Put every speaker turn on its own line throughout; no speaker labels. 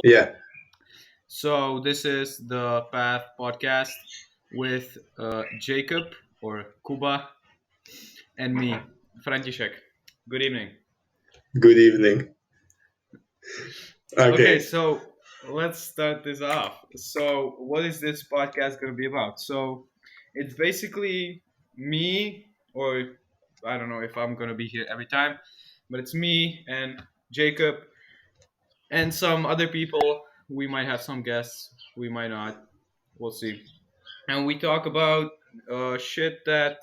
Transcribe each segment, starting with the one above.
Yeah.
So this is the Path podcast with Jacob or Kuba and me, František. Good evening.
Good evening.
Okay,
Okay.
so let's start this off. So what is this podcast going to be about? So it's basically me, or I don't know if I'm going to be here every time, but it's me and Jacob and some other people. We might have some guests, we might not. We'll see. And we talk about shit that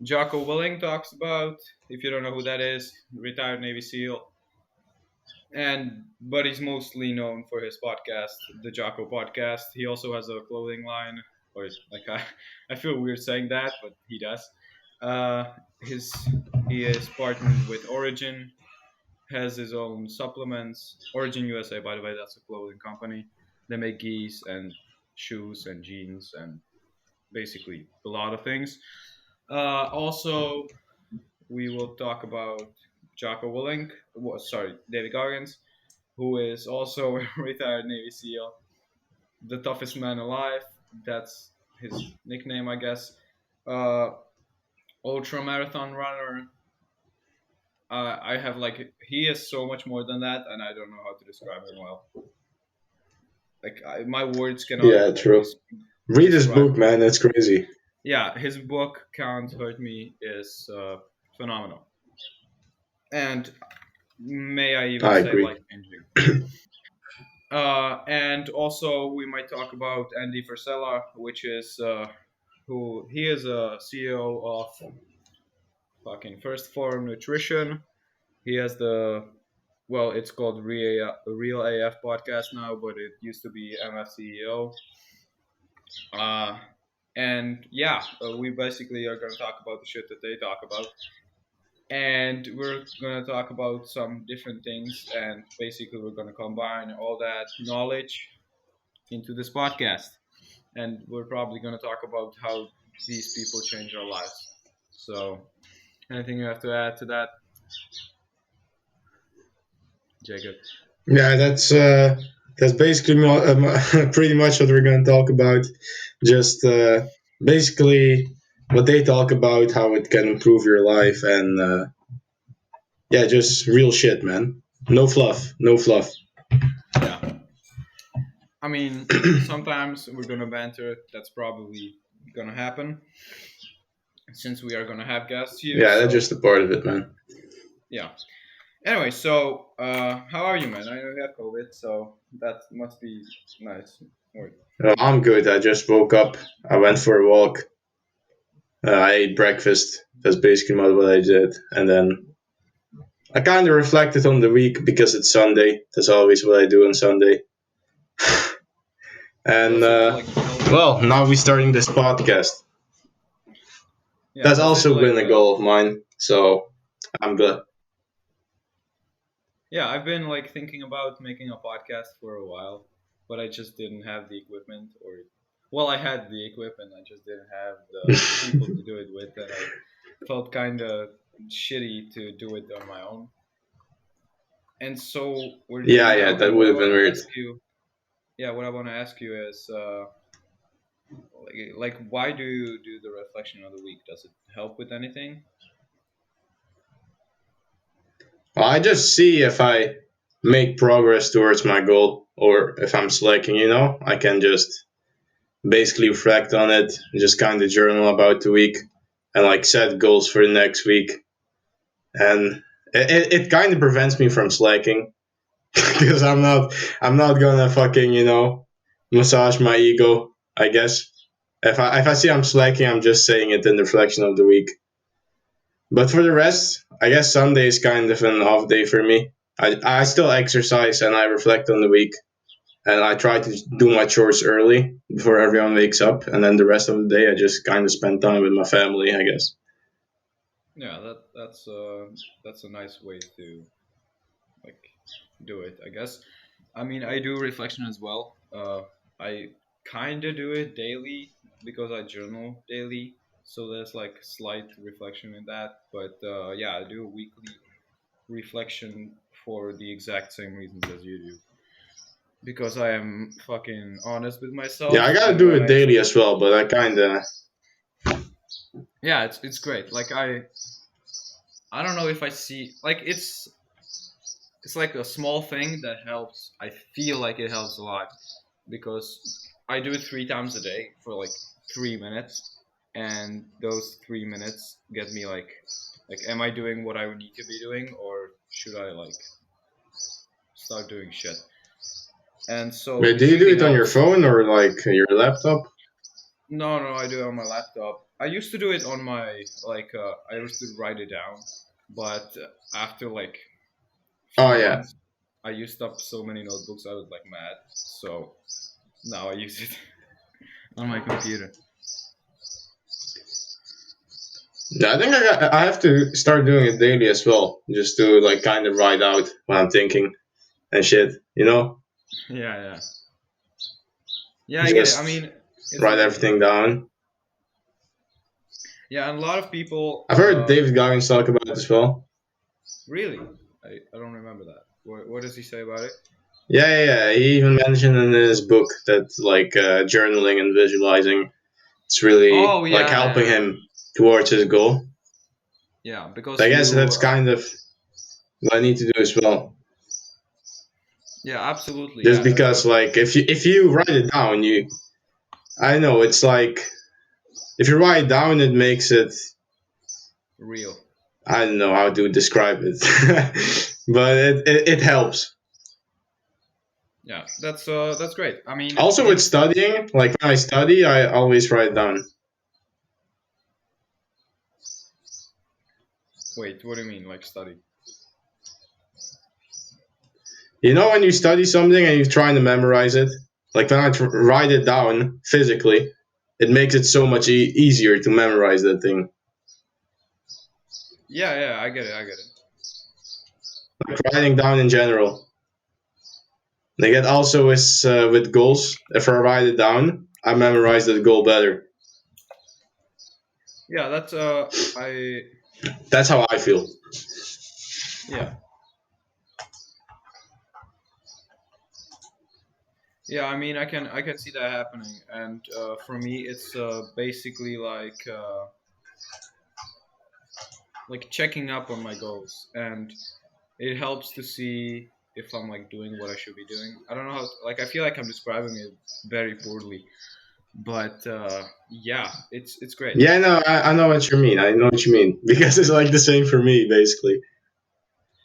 Jocko Willing talks about. If you don't know who that is, retired Navy SEAL, and but he's mostly known for his podcast, the Jocko Podcast. He also has a clothing line, or like I feel weird saying that, but he does. His he is partnered with Origin, has his own supplements. Origin USA, by the way, that's a clothing company. They make geese and shoes and jeans and basically a lot of things. Also, we will talk about Jocko Willink, sorry, David Goggins, who is also a retired Navy SEAL, the toughest man alive. That's his nickname, I guess. Uh, ultra marathon runner. I have like he is so much more than that, and I don't know how to describe him well. My words cannot
Yeah, true. Read this
describe.
book, man. It's crazy.
Yeah, his book "Can't Hurt Me" is phenomenal, and may I even
I
say
agree.
life changing. And also, we might talk about Andy Frisella, which is who he is a CEO of fucking First Form Nutrition. He has the well, it's called Real AF podcast now, but it used to be MF CEO. Uh, and yeah, we basically are going to talk about the shit that they talk about, and we're going to talk about some different things, and basically we're going to combine all that knowledge into this podcast. And we're probably going to talk about how these people change our lives. So, anything you have to add to that, Jacob?
Yeah, that's basically pretty much what we're gonna talk about. Just basically what they talk about, how it can improve your life, and yeah, just real shit, man. No fluff. No fluff.
Yeah. I mean, sometimes we're going to banter. That's probably going to happen since we are going to have guests here.
Yeah, that's
So,
just a part of it, man.
yeah. Anyway, so how are you, man? I know you have COVID, so that must be nice. Or,
I'm good. I just woke up. I went for a walk. I ate breakfast. That's basically what I did, and then I kind of reflected on the week because it's Sunday. That's always what I do on Sunday. And
does it like help?
well, now we're starting this podcast.
Yeah,
That's
does it
also
like
been a goal of mine. So I'm glad.
yeah, I've been like thinking about making a podcast for a while, but I just didn't have the equipment or well, I had the equipment, I just didn't have the people to do it with and I felt kind of shitty to do it on my own. And so we're doing
Yeah,
it
yeah,
now.
that
And
would
what I
have
want
been
to
weird.
ask you, yeah, what I want to ask you is like why do you do the reflection of the week? Does it help with anything?
I just see if I make progress towards my goal or if I'm slacking, I can just basically reflect on it, just kind of journal about the week and like set goals for the next week. And it kind of prevents me from slacking because I'm not gonna fucking, massage my ego, I guess. If I see I'm slacking, I'm just saying it in the reflection of the week. But for the rest, I guess Sunday is kind of an off day for me. I still exercise and I reflect on the week and I try to do my chores early before everyone wakes up, and then the rest of the day I just kind of spend time with my family, I guess.
Yeah, that's a nice way to like do it, I guess. I mean, I do reflection as well. I kind of do it daily because I journal daily, so there's like slight reflection in that. But yeah, I do a weekly reflection for the exact same reasons as you do. because I am fucking honest with
Yeah,
myself.
I gotta
And
do
when
it
I
daily as well, but I kinda.
yeah, it's great. Like I don't know if I see like it's like a small thing that helps. I feel like it helps a lot because I do it 3 times a day for like 3 minutes, and those 3 minutes get me like am I doing what I would need to be doing, or should I like start doing shit? And so
Wait,
it
do you do
really
it on your
helps.
phone or like your laptop?
No, no, I do it on my laptop. I used to do it on my I used to write it down, but after like few
Oh yeah.
months, I used up so many notebooks. I was like mad. So now I use it on my computer.
Yeah, I think I have to start doing it daily as well, just to like kind of write out what I'm thinking and shit. You know,
Yeah, yeah, yeah. I get it. I
just
mean, it's
write
really
everything down.
yeah. And a lot of people,
I've heard David Goggins talk about it as well.
really, I don't remember that. What does he say about it?
Yeah, yeah, yeah. He even mentioned in his book that like journaling and visualizing, it's really
Oh
like
yeah,
helping
yeah,
him towards his goal.
yeah.
I
Because
guess
you,
that's kind of what I need to do as well.
yeah, absolutely,
Just
yeah.
because like if you write it down, you I know it's like if you write it down, it makes it.
Real.
I don't know how to describe it, but it helps.
Yeah, that's great. I mean,
Also with
it's
studying, like when I study, I always write down.
wait. What do you mean, like study?
You know when you study something and you're trying to memorize it, like when I write it down physically, it makes it so much easier to memorize that thing.
Yeah, yeah. I get it. I get it.
Like writing down in general. Like it also is with goals. If I write it down, I memorize that goal better.
Yeah, that's I
That's how I feel.
yeah. Yeah, I mean, I can see that happening, and for me, it's basically like checking up on my goals, and it helps to see if I'm like doing what I should be doing. I don't know how like I feel like I'm describing it very poorly, but yeah, it's great.
Yeah, no, I know what you mean. I know what you mean because it's like the same for me basically.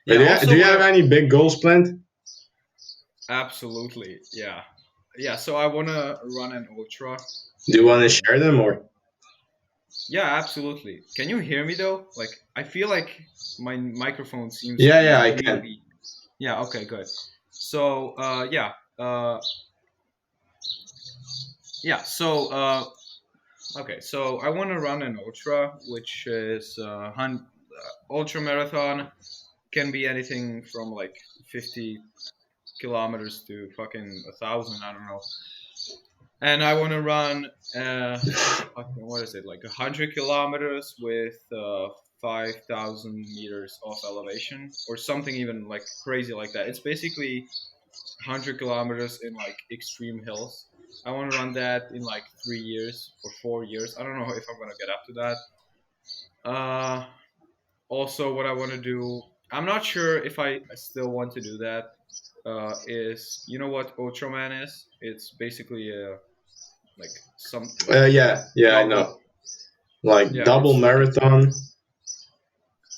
But
Yeah.
do
Also,
you
what
have
I
any big goals planned?
absolutely yeah yeah. So I want to run an ultra
Do you want to
in
share them or?
yeah, absolutely. Can you hear me though? Like I feel like my microphone seems
Yeah, yeah, I can.
really yeah. Okay, good. So yeah yeah. So okay. So I want to run an ultra, which is ultra marathon. Can be anything from like 50 kilometers to fucking 1,000. I don't know. And I want to run fucking what is it like 100 kilometers with 5,000 meters of elevation or something even like crazy like that. It's basically 100 kilometers in like extreme hills. I want to run that in like 3 years or 4 years. I don't know if I'm gonna get up to that. Also, what I want to do, I'm not sure if I still want to do that. Is you know what Ultraman is? It's basically a like some like
Yeah, yeah, I know.
double
Like
yeah
double
it's
marathon,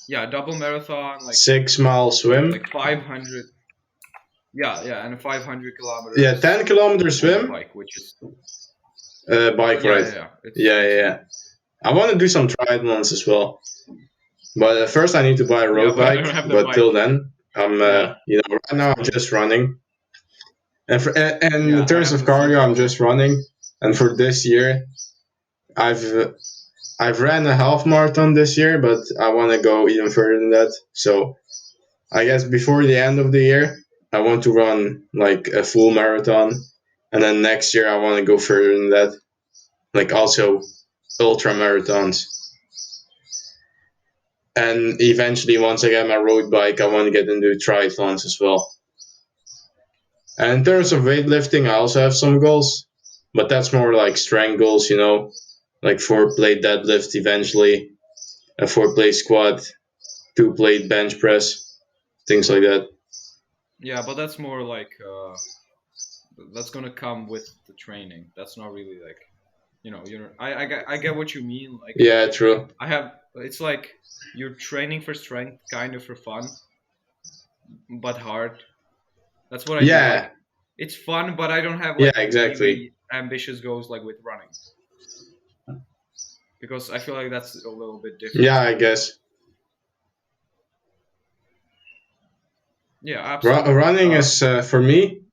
yeah double marathon
6 mile swim.
like 500 yeah yeah and 500
Yeah,
kilometers
10 kilometer
on my
swim.
bike which is
Bike
yeah
ride.
yeah yeah
Yeah, yeah,
it's
yeah. I want to do some triathlons as well, but first I need to buy a
yeah
road
but I
bike.
don't have the
But
bike
till then, I'm
yeah
right now I'm just running. And in
yeah I
terms
have
of
the same
cardio, I'm just
problem
running. And for this year, I've I've ran a half marathon this year, but I want to go even further than that. So I guess before the end of the year, I want to run like a full marathon, and then next year I want to go further than that, like also ultra marathons. And eventually, once I get my road bike, I want to get into triathlons as well. And in terms of weightlifting, I also have some goals, but that's more like strength goals, like 4 plate deadlift eventually, a 4 plate squat, 2 plate bench press, things like that.
Yeah, but that's more like that's gonna come with the training. That's not really like I get what you mean. Like
Yeah, true.
I have it's like you're training for strength, kind of for fun, but hard. That's what I do. Like
Yeah,
it's fun, but I don't have
yeah,
like
exactly.
really ambitious goals like with running because I feel like that's a little bit different.
Yeah, I guess.
Yeah, absolutely.
Running is for me.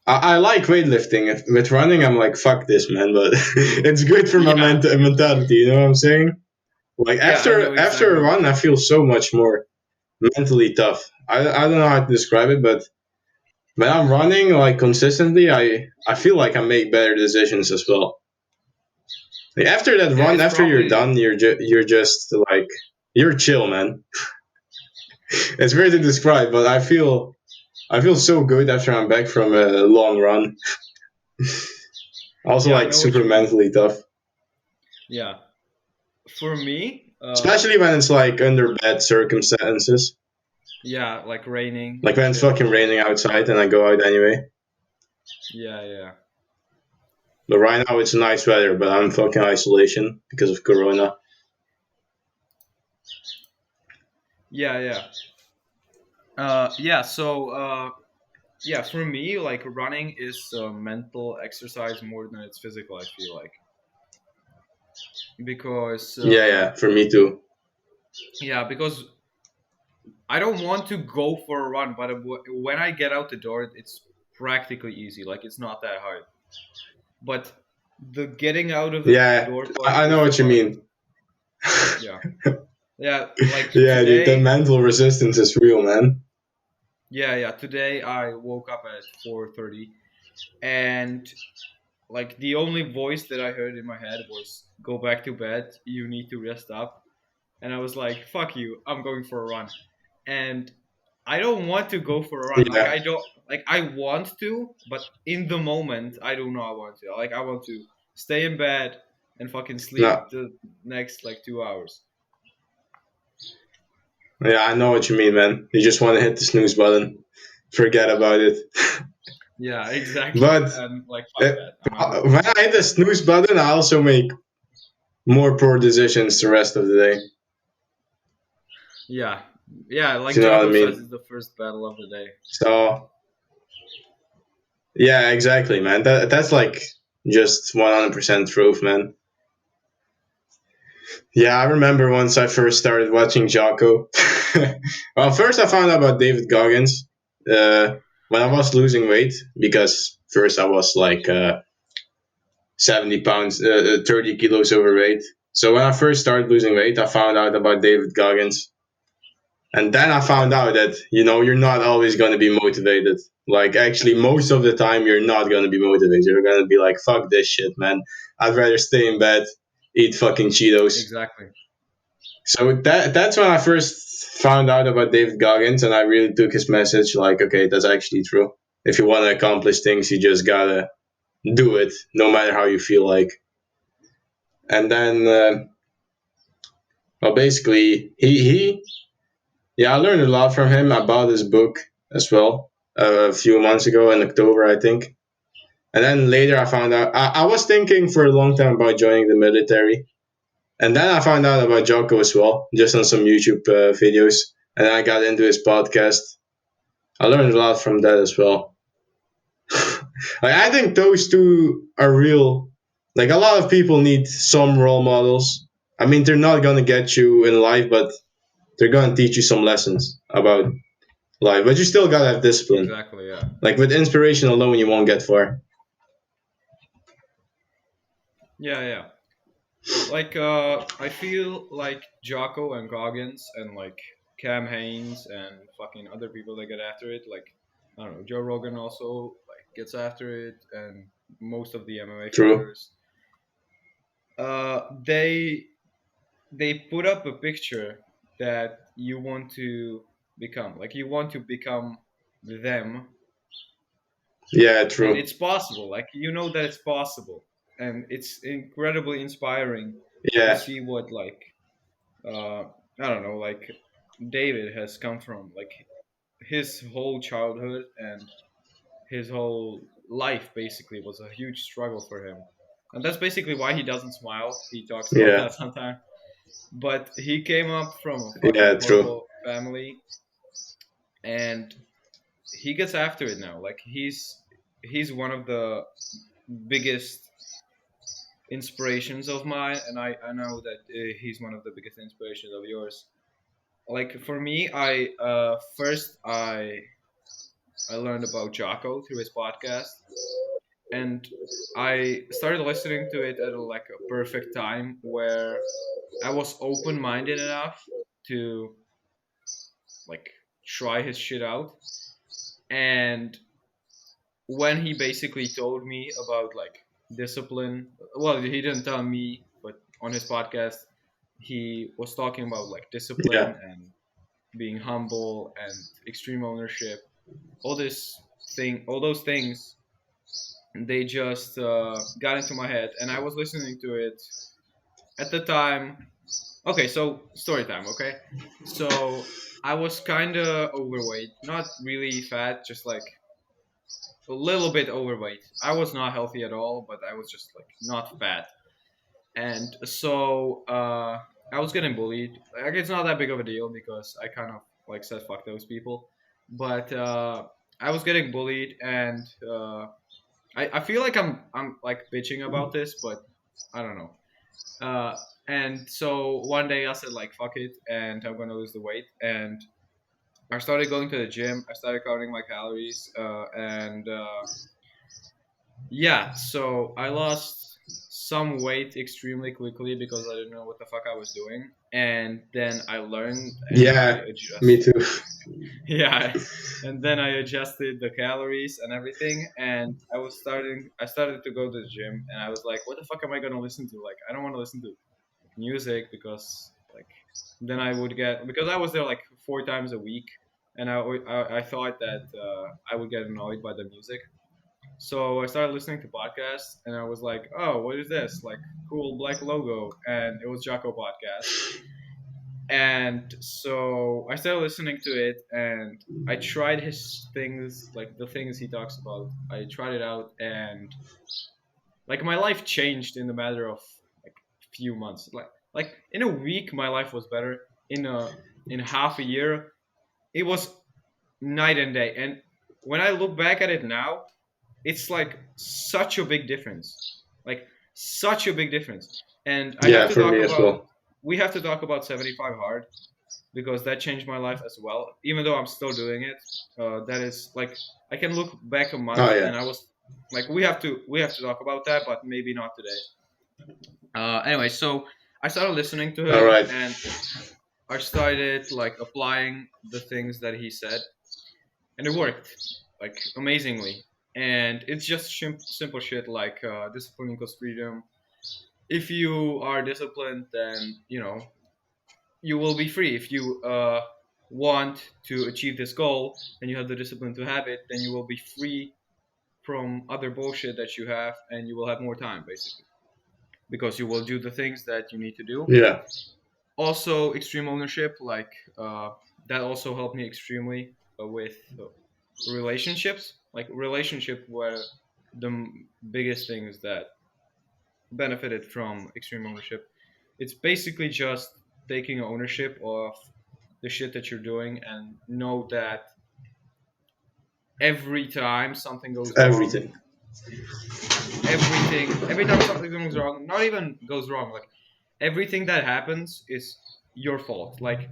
I like weightlifting. With running, I'm like, fuck this, man. But it's good for my
Yeah,
mentality. You know what I'm saying? Like
yeah, I know
after
exactly
a
what
run,
you
I
mean.
feel so much more mentally tough. I don't know how to describe it, but when I'm running like consistently, I feel like I make better decisions as well. Like after that
Yeah,
run,
it's
after you're
probably
done, you're just like you're chill, man. It's weird to describe, but I feel so good after I'm back from a long run. Also,
yeah, I
like
know what
super
you mean.
mentally tough,
Yeah, for me,
especially when it's like under bad circumstances,
yeah, like raining
like
and
when it's
shit.
fucking raining outside and I go out anyway.
Yeah, yeah,
But right now it's nice weather, but I'm in fucking isolation because of Corona.
yeah, yeah. Yeah. So, yeah, for me, like running is a mental exercise more than it's physical. I feel like because
Yeah, yeah, for me too.
yeah, because I don't want to go for a run, but when I get out the door, it's practically easy. Like it's not that hard. But the getting out of the
Yeah,
door part
I know
is the
what you
hardest.
mean.
Yeah, yeah. Like
Yeah, dude, the
today,
mental resistance is real, man.
yeah, yeah. Today I woke up at 4:30, and like the only voice that I heard in my head was "Go back to bed. You need to rest up." And I was like, "Fuck you! I'm going for a run." And I don't want to go for a run. Like
Yeah,
I don't like I want to, but in the moment I don't know I want to. Like I want to stay in bed and fucking
no,
sleep the next like 2 hours.
yeah, I know what you mean, man. You just want to hit the snooze button, forget about it.
Yeah, exactly.
But
And like fuck that. I'm out of
when
bed.
I hit the snooze button, I also make more poor decisions the rest of the day.
Yeah. Yeah,
If
like
you know what I
Jocko says,
mean.
it's the first battle of the day.
So yeah, exactly, man. That's like just 100% truth, man. Yeah, I remember once I first started watching Jocko. Well, first I found out about David Goggins when I was losing weight because first I was like 70 pounds, 30 kilos overweight. So when I first started losing weight, I found out about David Goggins. And then I found
Yeah.
out that, you're not always going to be motivated. Like, actually, most of the time, you're not going to be motivated. You're going to be like, fuck this shit, man. I'd rather stay in bed, eat fucking Cheetos.
Exactly.
So that's when I first found out about David Goggins, and I really took his message like, okay, that's actually true. If you want to accomplish things, you just gotta do it, no matter how you feel like. And then, well, basically, yeah, I learned a lot from him. I bought his book as well a few months ago in October, I think. And then later, I found out I was thinking for a long time about joining the military. And then I found out about Jocko as well, just on some YouTube videos. And then I got into his podcast. I learned a lot from that as well. Like, I think those two are real. Like, a lot of people need some role models. I mean, they're not gonna get you in life, but they're gonna teach you some lessons about life. But you still gotta have discipline.
Exactly, yeah.
Like, with inspiration alone, you won't get far.
Yeah, yeah. Like I feel like Jocko and Goggins and like Cam Haynes and fucking other people that get after it, like I don't know, Joe Rogan also like gets after it and most of the MMA
True.
fighters. They put up a picture that you want to become. Like you want to become them
Yeah,
and
true.
it's possible. Like you know that it's possible, and it's incredibly inspiring to
Yeah,
see what I don't know, like David has come from, like his whole childhood and his whole life basically was a huge struggle for him, and that's basically why he doesn't smile. He talks about
yeah,
that sometimes, but he came up from a fucking
yeah, true.
horrible family, and he gets after it now. Like he's one of the biggest inspirations of mine, and I know that he's one of the biggest inspirations of yours. Like for me, I learned about Jocko through his podcast, and I started listening to it at like a perfect time where I was open minded enough to like try his shit out. And when he basically told me about like discipline, well, he didn't tell me, but on his podcast, he was talking about like
Yeah,
discipline and being humble and extreme ownership, all those things, they just got into my head, and I was listening to it at the time. Okay, so story time. Okay, so I was kind of overweight, not really fat, just like a little bit overweight. I was not healthy at all, but I was just like not fat. And so I was getting bullied. Like it's not that big of a deal because I kind of like said fuck those people, but I was getting bullied, and I feel like I'm like bitching about this, but I don't know. And so one day I said like fuck it, and I'm gonna lose the weight, and I started going to the gym. I started counting my calories, and yeah, so I lost some weight extremely quickly because I didn't know what the fuck I was doing, and then I learned and I
yeah, me
adjust.
too.
Yeah, and then I adjusted the calories and everything, and I started to go to the gym, and I was like, what the fuck am I gonna listen to? Like, I don't want to listen to music because like then I would get, because I was there like 4 times a week, and I thought that I would get annoyed by the music. So I started listening to podcasts, and I was like, oh, what is this? Like, cool black logo, and it was Jocko podcast. And so I started listening to it, and I tried his things, like the things he talks about. I tried it out, and like my life changed in the matter of like few months. Like in a week, my life was better. In half a year, it was night and day. And when I look back at it now, it's like such a big difference, like such a big difference. And I have
Yeah,
to
for
talk
me as
about,
well.
we have to talk about 75 hard because that changed my life as well, even though I'm still doing it. That is like, I can look back a month
Oh yeah.
and I was like, we have to talk about that, but maybe not today. Anyway, so I started listening to
All
him,
right.
and I started like applying the things that he said, and it worked like amazingly. And it's just simple shit like discipline equals freedom. If you are disciplined, then you will be free. If you want to achieve this goal and you have the discipline to have it, then you will be free from other bullshit that you have, and you will have more time basically because you will do the things that you need to do.
Yeah,
Also, extreme ownership, like that also helped me extremely with relationships. Like relationship were the biggest things that benefited from extreme ownership. It's basically just taking ownership of the shit that you're doing, and know that every time something goes wrong,
everything.
every time something goes wrong, not even goes wrong, like everything that happens is your fault. Like,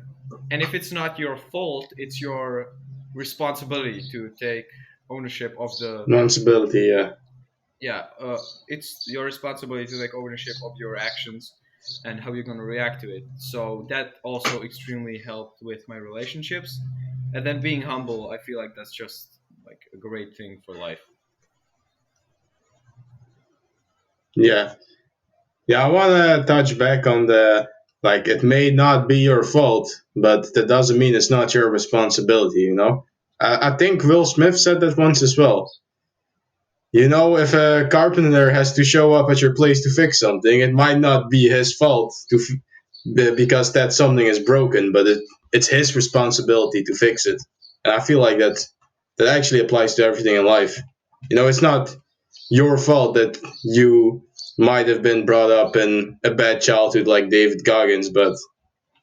and if it's not your fault, it's your responsibility to take ownership of the,
Responsibility. Yeah.
yeah, it's your responsibility to take ownership of your actions and how you're going to react to it. So that also extremely helped with my relationships. And then being humble, I feel like that's just like a great thing for life.
Yeah. Yeah, I want to touch back on the, like, it may not be your fault, but that doesn't mean it's not your responsibility, you know? I think Will Smith said that once as well. You know, if a carpenter has to show up at your place to fix something, it might not be his fault because that something is broken, but it's his responsibility to fix it. And I feel like that actually applies to everything in life. You know, it's not your fault that you might have been brought up in a bad childhood like David Goggins, but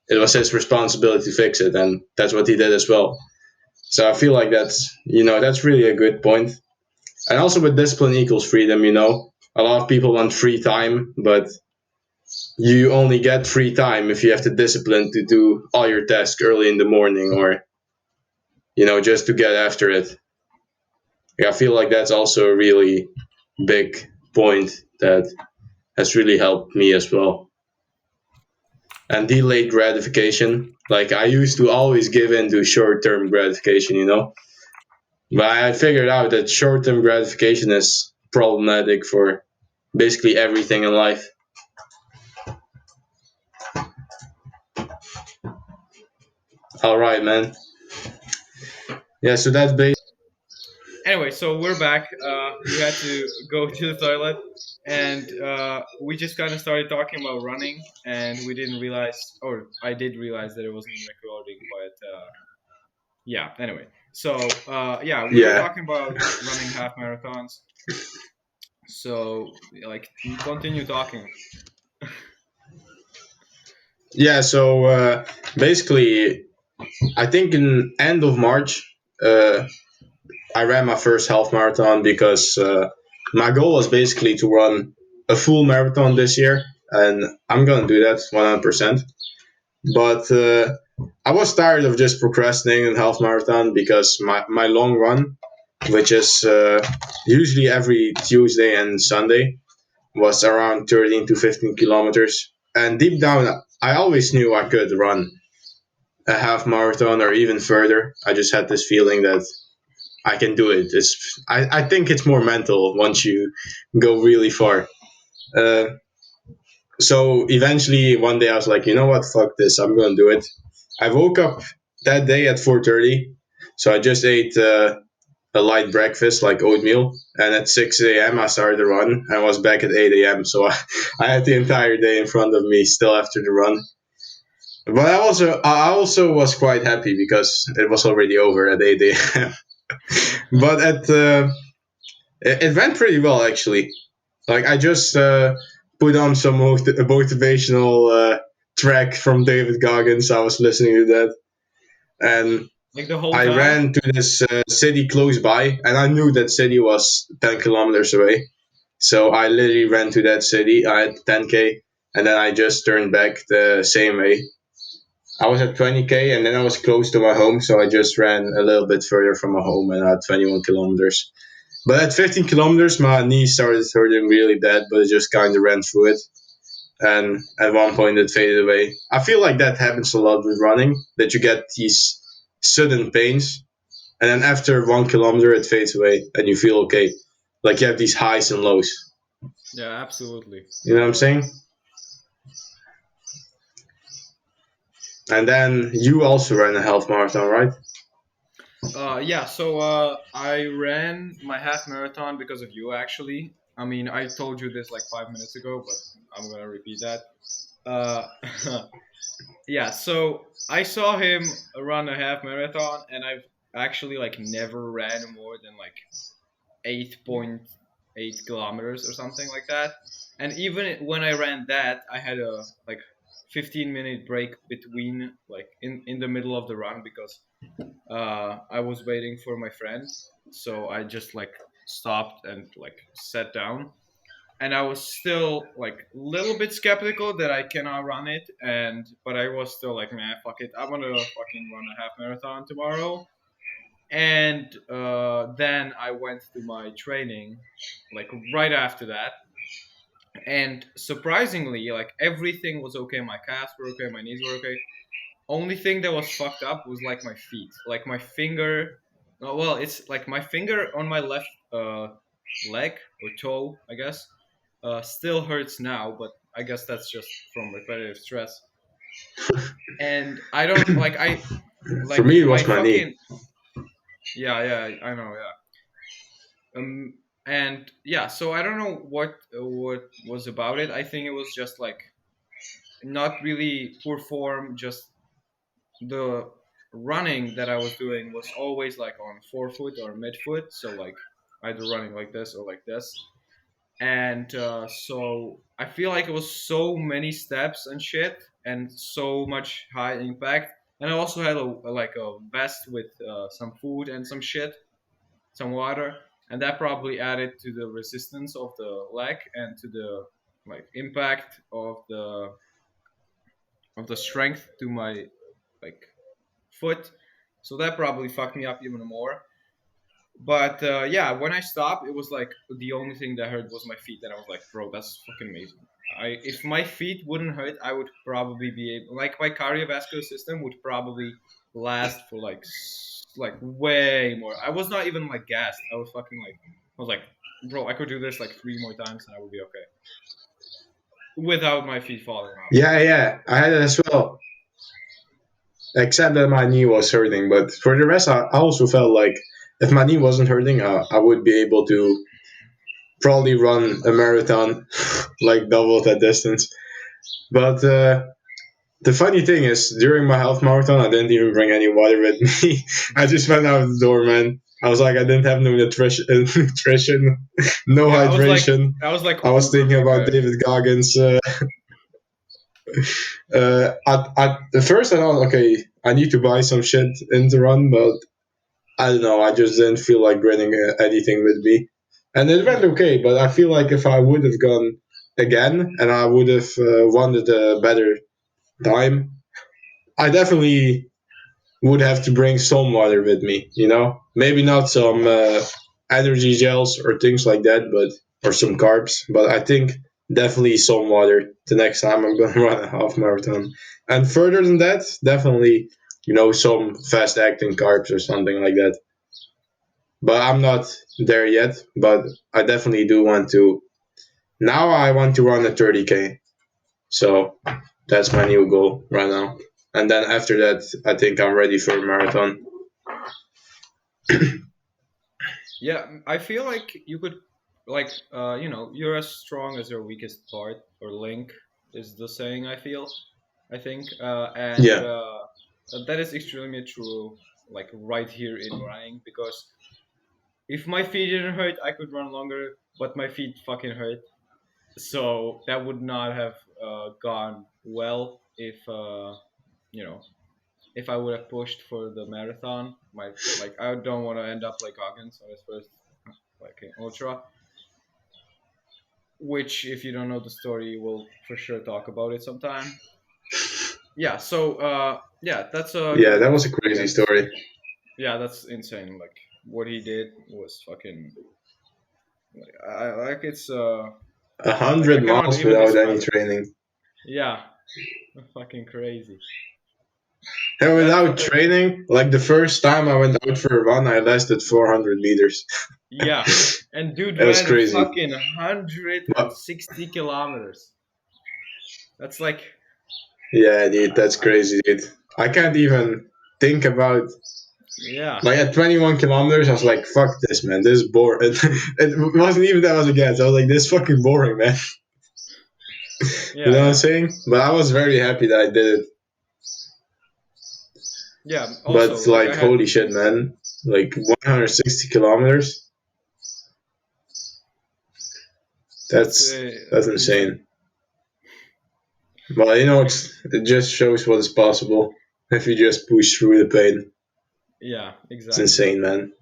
it was his responsibility to fix it, and that's what he did as well. So I feel like that's really a good point. And also with discipline equals freedom, a lot of people want free time, but you only get free time if you have the discipline to do all your tasks early in the morning, or just to get after it. Yeah, I feel like that's also a really big point that has really helped me as well. And delayed gratification, like I used to always give in to short-term gratification, but I figured out that short-term gratification is problematic for basically everything in life. All right, man. Yeah, so that's basically.
Anyway, so we're back. We had to go to the toilet, and we just kind of started talking about running, and we didn't realize, or I did realize that it wasn't recording, but yeah. Anyway, so yeah, we were
Yeah.
talking about running half marathons. So like, continue talking.
Yeah, so basically, I think in end of March, I ran my first half marathon because my goal was basically to run a full marathon this year, and I'm gonna do that 100%. But I was tired of just procrastinating half marathon because my long run, which is usually every Tuesday and Sunday, was around 13 to 15 kilometers. And deep down, I always knew I could run a half marathon or even further. I just had this feeling that I can do it. I think it's more mental once you go really far. Uh, so eventually, one day I was like, you know what, fuck this, I'm gonna do it. I woke up that day at 4:30, so I just ate a light breakfast like oatmeal, and at 6 a.m. I started the run. I was back at 8 a.m., so I had the entire day in front of me still after the run. But I also was quite happy because it was already over at 8 a.m. But it went pretty well actually. Like I just put on some motivational track from David Goggins. I was listening to that, and
Like the whole
I
time.
ran to this city close by, and I knew that city was 10 kilometers away. So I literally ran to that city. I had 10K, and then I just turned back the same way. I was at 20K, and then I was close to my home, so I just ran a little bit further from my home and I had 21 kilometers. But at 15 kilometers, my knee started hurting really bad, but I just kind of ran through it. And at one point, it faded away. I feel like that happens a lot with running, that you get these sudden pains, and then after 1 kilometer, it fades away, and you feel okay. Like you have these highs and lows.
Yeah, absolutely.
You know what I'm saying? And then you also ran a half marathon, right?
Yeah, so I ran my half marathon because of you, actually. I mean, I told you this like 5 minutes ago, but I'm gonna repeat that. Uh, yeah, so I saw him run a half marathon, and I've actually like never ran more than like 8.8 kilometers or something like that. And even when I ran that, I had a like 15-minute break between like in the middle of the run because I was waiting for my friend, so I just like stopped and like sat down. And I was still like a little bit skeptical that I cannot run it, and but I was still like, man, fuck it, I'm gonna fucking run a half marathon tomorrow. And then I went to my training, like right after that, and surprisingly, like everything was okay. My calves were okay, my knees were okay. Only thing that was fucked up was like my feet, like my finger. Well, it's like my finger on my left leg or toe, I guess. Still hurts now, but I guess that's just from repetitive stress. And I don't like I
For me,
like
it
my
was my knee.
fucking yeah, yeah, I know, yeah. And yeah, so I don't know what was about it. I think it was just like not really poor form. Just the running that I was doing was always like on forefoot or midfoot, so like either running like this or like this. And so I feel like it was so many steps and shit, and so much high impact. And I also had like a vest with some food and some shit, some water, and that probably added to the resistance of the leg and to the like impact of the strength to my like foot. So that probably fucked me up even more. But yeah, when I stopped, it was like the only thing that hurt was my feet, and I was like, bro, that's fucking amazing. If my feet wouldn't hurt, I would probably be able, like my cardiovascular system would probably last for like like way more. I was not even like gassed. I was fucking like, I was like, bro, I could do this like 3 more times and I would be okay without my feet falling off.
Yeah, yeah, I had it as well. Except that my knee was hurting, but for the rest, I also felt like if my knee wasn't hurting, I would be able to probably run a marathon, like double that distance. But the funny thing is, during my half marathon, I didn't even bring any water with me. I just went out the door, man. I was like, I didn't have no nutrition, no
Yeah,
hydration.
I was like
I was
over
thinking about
prepared.
David Goggins. At first, I thought, okay, I need to buy some shit in the run, but I don't know. I just didn't feel like bringing anything with me, and it went
Yeah.
okay. But I feel like if I would have gone again and I would have wanted a better time, I definitely would have to bring some water with me. You know, maybe not some energy gels or things like that, but or some carbs. But I think definitely some water the next time I'm going to run a half marathon. And further than that, definitely some fast acting carbs or something like that. But I'm not there yet. But I definitely do want to. Now I want to run a 30K. So that's my new goal right now. And then after that, I think I'm ready for a marathon.
Yeah, I feel like you could, like, you're as strong as your weakest part or link is the saying. I think, and
Yeah.
that is extremely true. Like right here in running, because if my feet didn't hurt, I could run longer, but my feet fucking hurt. So that would not have gone well if you know if I would have pushed for the marathon. My like I don't want to end up like Goggins on his first like ultra, which if you don't know the story, we'll for sure talk about it sometime. Yeah, so yeah, that's a
Yeah,
good
that was a crazy
experience.
story.
Yeah, that's insane. Like what he did was fucking like, like it's
A
like I
hundred
cannot
miles
even
without any
describe it.
training.
Yeah, fucking crazy.
And
That
without training, like the first time I went out for a run, I lasted 400 meters.
yeah, and dude
It was
ran a
crazy.
fucking hundred and
But
sixty kilometers. That's like
yeah, dude, that's
I,
crazy, dude. I can't even think about
yeah,
like at 21 kilometers. I was like, "Fuck this, man. This is boring." It wasn't even that I was against. I was like, "This is fucking boring, man." You
yeah,
know what I'm
yeah,
saying? But I was very happy that I did it.
yeah. Also,
But
like I
like,
had
holy shit, man! Like 160 kilometers.
that's
That's
insane.
insane. Well, it just shows what is possible if you just push through the pain.
Yeah,
It's
exactly.
insane, man.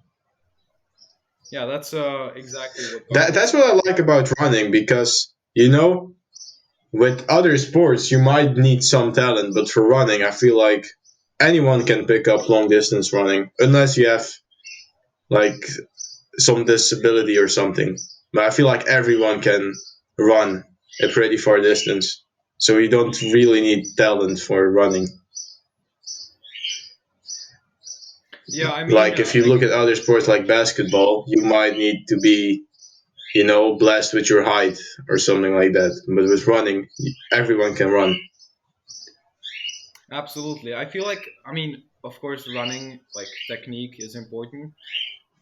Yeah, that's exactly what
That's
Goggins
what
did.
I like about running because with other sports you might need some talent, but for running, I feel like anyone can pick up long distance running unless you have like some disability or something. But I feel like everyone can run a pretty far distance, so you don't really need talent for running.
Yeah, I mean,
Like if you look at other sports like basketball, you might need to be, blessed with your height or something like that. But with running, everyone can run.
absolutely. I feel like, I mean, of course, running like technique is important,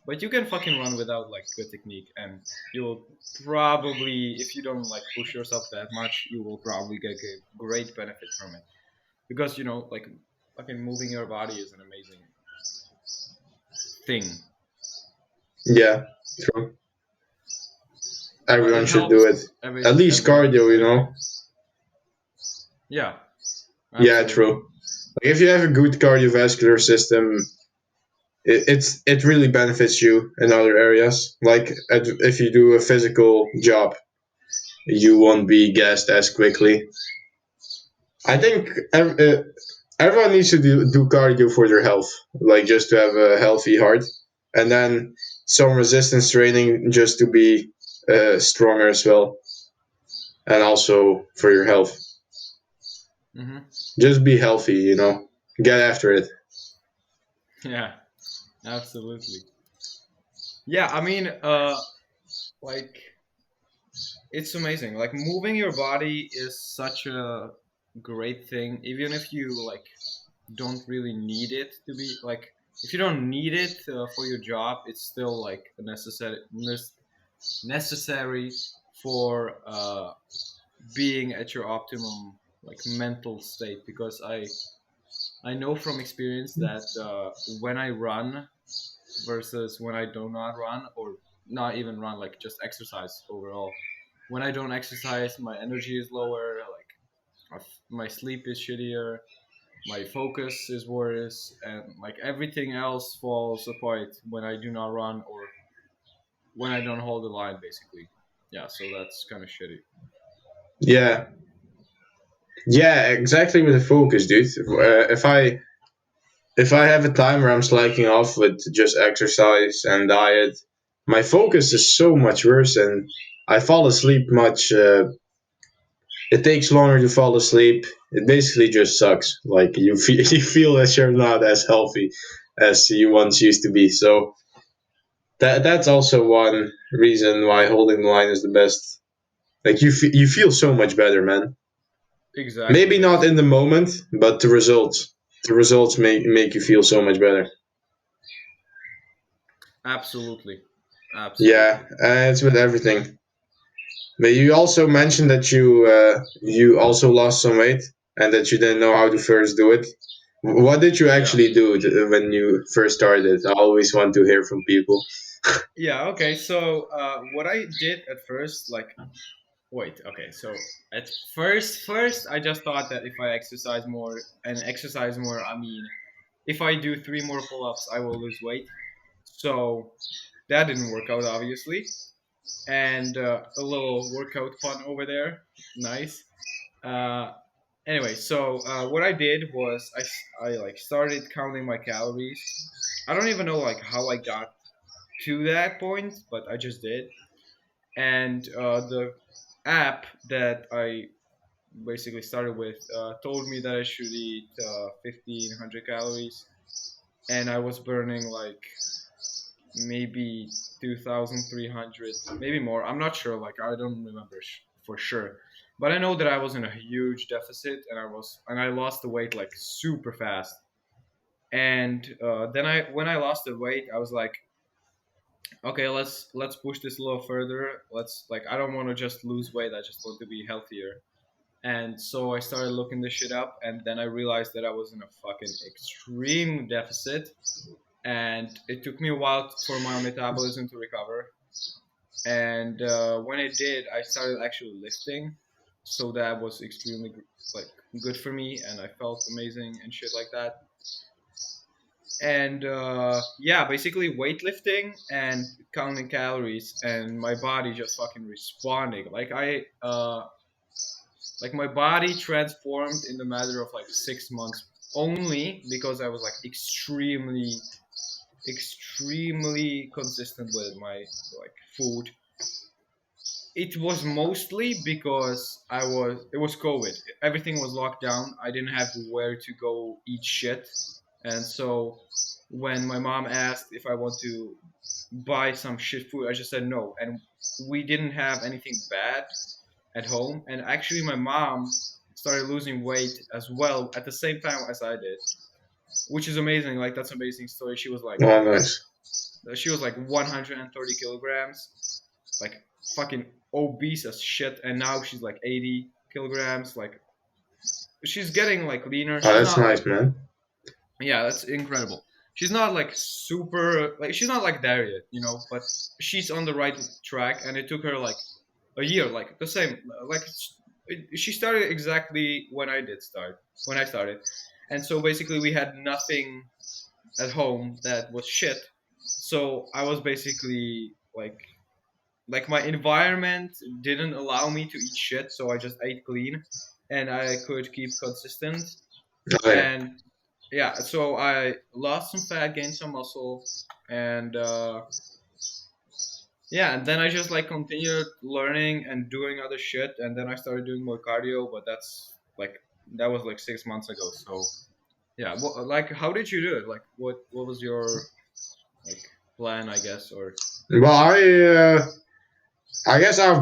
But you can fucking run without like good technique, and you'll probably, if you don't like push yourself that much, you will probably get a great benefit from it. Because like fucking moving your body is an amazing thing.
Yeah, true.
It
Everyone should do it.
helps
At least cardio,
everything. Yeah,
Yeah,
absolutely.
true. Like if you have a good cardiovascular system, it really benefits you in other areas. Like if you do a physical job, you won't be gassed as quickly. I think everyone needs to do cardio for their health, like just to have a healthy heart, and then some resistance training just to be stronger as well, and also for your health.
Hmm.
Just be healthy, Get after it.
Yeah, absolutely. Yeah, I mean, like it's amazing. Like moving your body is such a great thing, even if you like don't really need it to be like. If you don't need it for your job, it's still like a necessary for being at your optimum like mental state. Because I know from experience that when I run versus when I do not run, or not even run, like just exercise overall. When I don't exercise, my energy is lower, like my sleep is shittier, my focus is worse, and like everything else falls apart when I do not run or when I don't hold the line, basically. Yeah, so that's kind of shitty.
Yeah, yeah, exactly with the focus, dude. If I have a time where I'm slacking off with just exercise and diet, my focus is so much worse, and I fall asleep much. It takes longer to fall asleep. It basically just sucks. Like you feel you feel that you're not as healthy as you once used to be. So that's also one reason why holding the line is the best. Like you feel so much better, man. Maybe
Exactly,
not in the
absolutely.
moment, but the results make you feel so much better.
Absolutely.
Yeah,
Absolutely.
it's with everything. But you also mentioned that you also lost some weight and that you didn't know how to first do it. What did you
Yeah.
actually do when you first started? I always want to hear from people.
Yeah, okay. So, what I did at first, like, wait, okay. So, at first, I just thought that if I exercise more, I mean, if I do three more pull ups, I will lose weight. So, that didn't work out, obviously. And a little workout pun over there. Nice. Uh, anyway, so what I did was I like started counting my calories. I don't even know like how I got to that point, but I just did. And the app that I basically started with told me that I should eat 1,500 calories, and I was burning like maybe 2,300, maybe more. I'm not sure. Like I don't remember for sure, but I know that I was in a huge deficit, and I lost the weight like super fast. And then when I lost the weight, I was like, okay, let's push this a little further. Let's like I don't want to just lose weight. I just want to be healthier. And so I started looking this shit up, and then I realized that I was in a fucking extreme deficit, and it took me a while for my metabolism to recover. And when it did, I started actually lifting, so that was extremely like good for me, and I felt amazing and shit like that. And yeah, basically weightlifting and counting calories, and my body just fucking responding. Like my body transformed in the matter of like 6 months, only because I was like extremely consistent with my like food. It was mostly because it was COVID. Everything was locked down. I didn't have where to go eat shit. And so when my mom asked if I want to buy some shit food, I just said no. And we didn't have anything bad at home. And actually my mom started losing weight as well at the same time as I did, which is amazing. Like that's an amazing story. She was like,
Oh, nice.
She was like 130 kilograms, like fucking obese as shit, and now she's like 80 kilograms. Like she's getting like leaner.
Oh,
She's
that's
not
nice,
like,
man.
yeah, that's incredible. She's not like super, like she's not like there yet, you know, but she's on the right track, and it took her like a year, like the same, like she started exactly when I did start, when I started, and so basically we had nothing at home that was shit, so I was basically like my environment didn't allow me to eat shit, so I just ate clean, and I could keep consistent,
Oh yeah.
and yeah, so I lost some fat, gained some muscle, and yeah, and then I just like continued learning and doing other shit, and then I started doing more cardio, but that was like 6 months ago. So yeah, like how did you do it? Like what was your like plan, I guess, or
Well, I guess I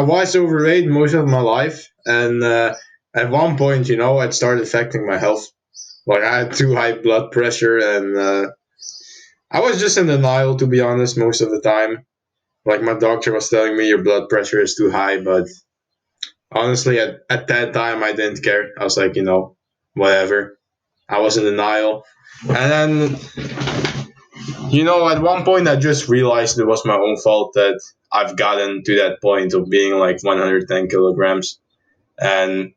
was overweight most of my life, and at one point, it started affecting my health. Like I had too high blood pressure, and I was just in denial, to be honest, most of the time. Like my doctor was telling me your blood pressure is too high, but honestly, at that time, I didn't care. I was like, whatever. I was in denial, and then at one point, I just realized it was my own fault that I've gotten to that point of being like 110 kilograms, and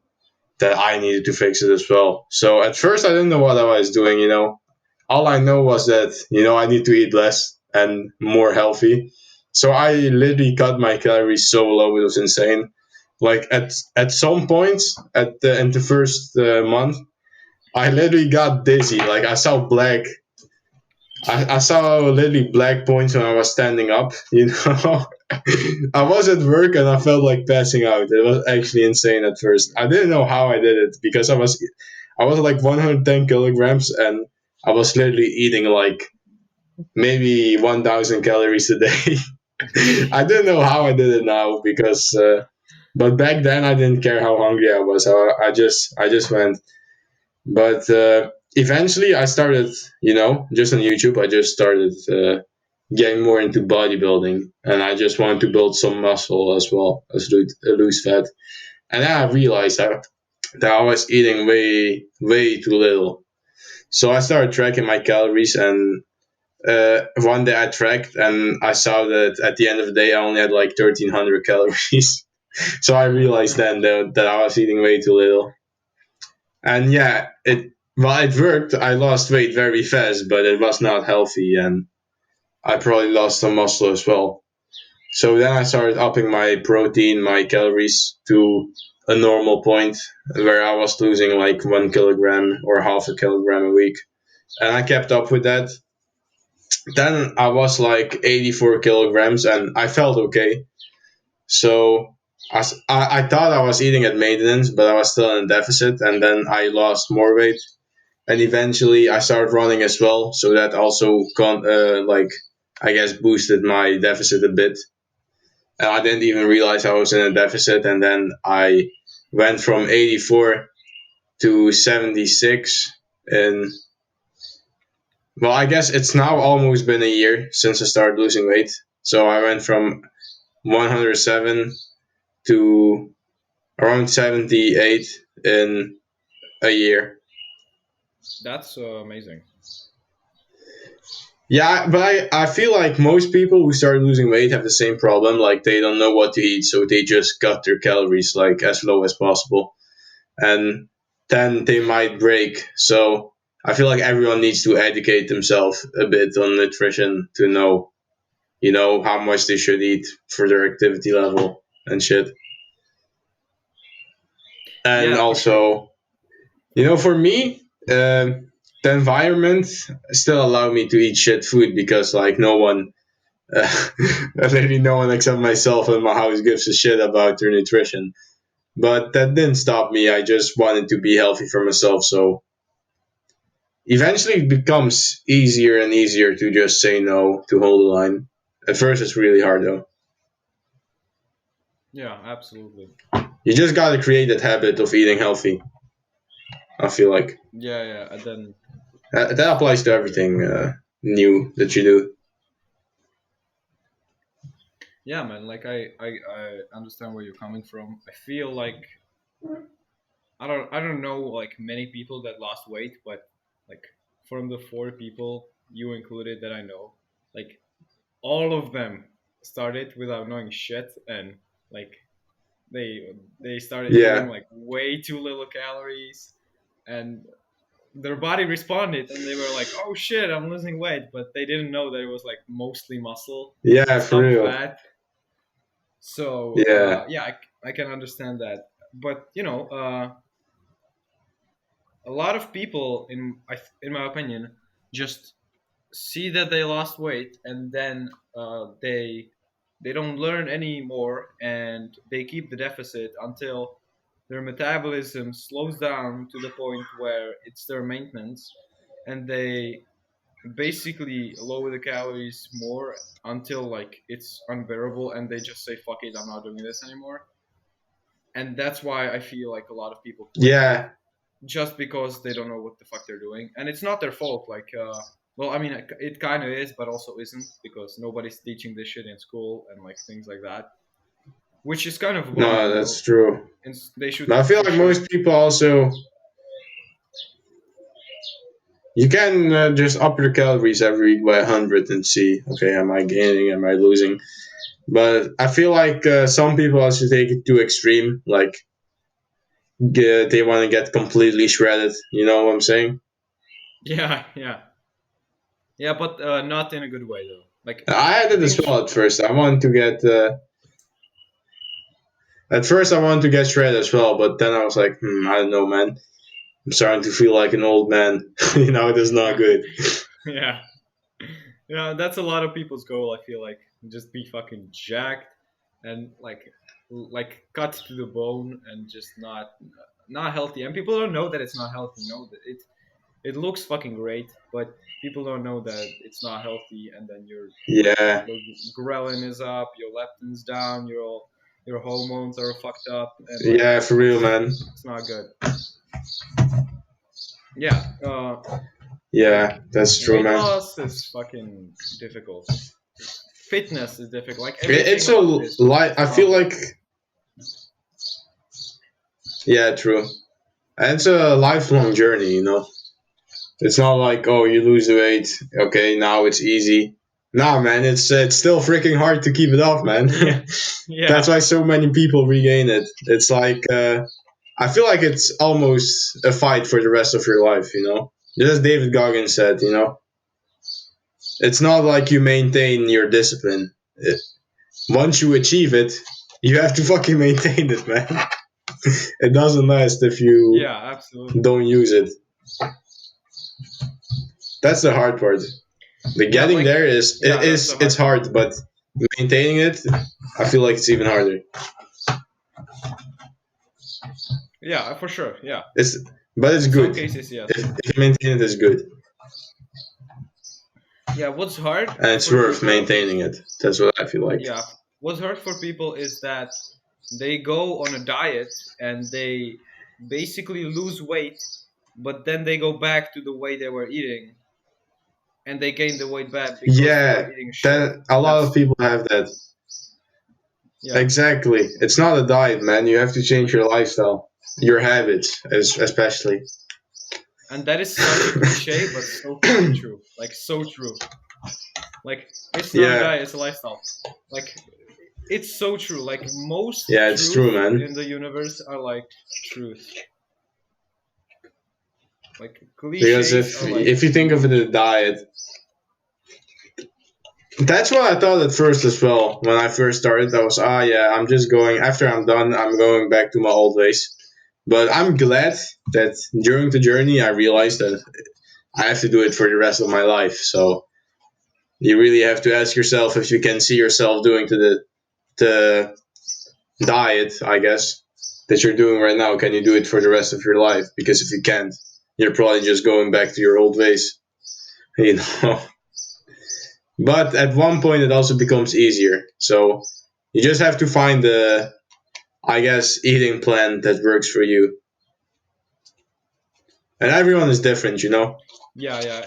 that I needed to fix it as well. So at first, I didn't know what I was doing. All I know was that I need to eat less and more healthy. So I literally cut my calories so low, it was insane. Like at some points in the first month, I literally got dizzy. Like I saw literally black points when I was standing up. I was at work and I felt like passing out. It was actually insane at first. I didn't know how I did it because I was like 110 kilograms and I was literally eating like maybe 1,000 calories a day. I didn't know how I did it now because, but back then I didn't care how hungry I was. I just went. But eventually I started, just on YouTube. I just started getting more into bodybuilding, and I just wanted to build some muscle as well as lose fat. And then I realized that I was eating way, way too little. So I started tracking my calories, and one day I tracked, and I saw that at the end of the day I only had like 1,300 calories. So I realized then that I was eating way too little. And yeah, it worked. I lost weight very fast, but it was not healthy, and I probably lost some muscle as well. So then I started upping my protein, my calories to a normal point where I was losing like 1 kilogram or half a kilogram a week. And I kept up with that. Then I was like 84 kilograms and I felt okay. So I thought I was eating at maintenance, but I was still in a deficit. And then I lost more weight. And eventually I started running as well. So that also, like, I guess boosted my deficit a bit. And I didn't even realize I was in a deficit. And then I went from 84 to 76. And well, I guess it's now almost been a year since I started losing weight. So I went from 107 to around 78 in a year.
that's amazing.
Yeah, but I feel like most people who start losing weight have the same problem. Like they don't know what to eat, so they just cut their calories like as low as possible, and then they might break. So I feel like everyone needs to educate themselves a bit on nutrition to know, how much they should eat for their activity level and shit. And
Yeah, for sure.
also, for me, the environment still allowed me to eat shit food because like no one maybe no one except myself in my house gives a shit about their nutrition. But that didn't stop me. I just wanted to be healthy for myself. So eventually it becomes easier and easier to just say no, to hold the line. At first, it's really hard though.
Yeah, absolutely.
You just gotta create that habit of eating healthy. I feel like
Yeah, yeah, and then
that applies to
yeah.
everything new that you do.
Yeah, man. Like I understand where you're coming from. I feel like I don't know like many people that lost weight, but like from the four people you included that I know, like all of them started without knowing shit, and like they started eating
Yeah,
like way too little calories, and their body responded, and they were like, "Oh shit, I'm losing weight," but they didn't know that it was like mostly muscle,
yeah, for
some
real.
fat. So
Yeah,
yeah, I can understand that, but a lot of people, in my opinion, just see that they lost weight, and then they don't learn anymore, and they keep the deficit until their metabolism slows down to the point where it's their maintenance, and they basically lower the calories more until like it's unbearable, and they just say fuck it, I'm not doing this anymore. And that's why I feel like a lot of people quit,
yeah,
just because they don't know what the fuck they're doing, and it's not their fault. Like, well, I mean, it kind of is, but also isn't, because nobody's teaching this shit in school and like things like that, which is kind of a bummer,
no,
you
that's
know.
true.
And they should
But I feel
for
like
sure.
most people also, you can just up your calories every week by 100 and see, okay, am I gaining, am I losing? But I feel like some people also take it too extreme, like they want to get completely shredded. You know what I'm saying?
Yeah, yeah, yeah, but not in a good way though. Like,
I had it
being
as well at first. I wanted to get. At first, I wanted to get shredded as well, but then I was like, I don't know, man. I'm starting to feel like an old man. It is not good.
yeah, yeah, that's a lot of people's goal. I feel like just be fucking jacked and like cut to the bone and just not healthy. And people don't know that it's not healthy. You know, it looks fucking great, but people don't know that it's not healthy. And then
Yeah,
your ghrelin is up, your leptin's down, your hormones are fucked up, and like
yeah, for real, man.
it's not good. Yeah,
Yeah,
like
that's true,
weight
man.
loss is fucking difficult. Fitness is difficult. Like
It's
everything
a
about this
like.
is
I feel
problem.
like, yeah, true. And it's a lifelong journey. It's not like, oh, you lose the weight, okay, now it's easy. Nah, man, it's still freaking hard to keep it off, man.
Yeah,
That's
yeah,
why so many people regain it. It's like I feel like it's almost a fight for the rest of your life. Just as David Goggins said. It's not like you maintain your discipline. Once you achieve it, you have to fucking maintain it, man. It doesn't last if you
yeah, absolutely.
don't use it. That's the hard part. The
Yeah,
getting
like
there is it
yeah, that's
is
the
it's
hard part.
hard, but maintaining it, I feel like it's even harder.
Yeah, for sure. Yeah,
It's but it's
in some
good.
cases, yes.
If you maintain it, it's good,
Yeah, what's hard
and it's
for
worth
people
maintaining
is
it. That's what I feel like.
yeah, what's hard for people is that they go on a diet and they basically lose weight, but then they go back to the way they were eating, and they gain the weight back because they were
Yeah,
eating shit.
that a lot of
That's
people have that.
yeah,
Exactly. It's not a diet, man. You have to change your lifestyle, your habits, especially.
and that is such a cliche, but so fucking true. Like so true. Like it's not a
Yeah,
diet, it's a lifestyle. Like it's so true. Like most
yeah, it's true,
truth
man.
in the universe are like truth. Like
Because
cliches
if
are like
if you think of it as a
bullshit.
diet, that's what I thought at first as well. When I first started, I was, yeah, I'm just going, after I'm done, I'm going back to my old ways. But I'm glad that during the journey, I realized that I have to do it for the rest of my life. So you really have to ask yourself if you can see yourself doing to the diet, I guess, that you're doing right now. Can you do it for the rest of your life? Because if you can't, you're probably just going back to your old ways. You know. But at one point, it also becomes easier. So you just have to find the, I guess, eating plan that works for you. And everyone is different.
Yeah, yeah,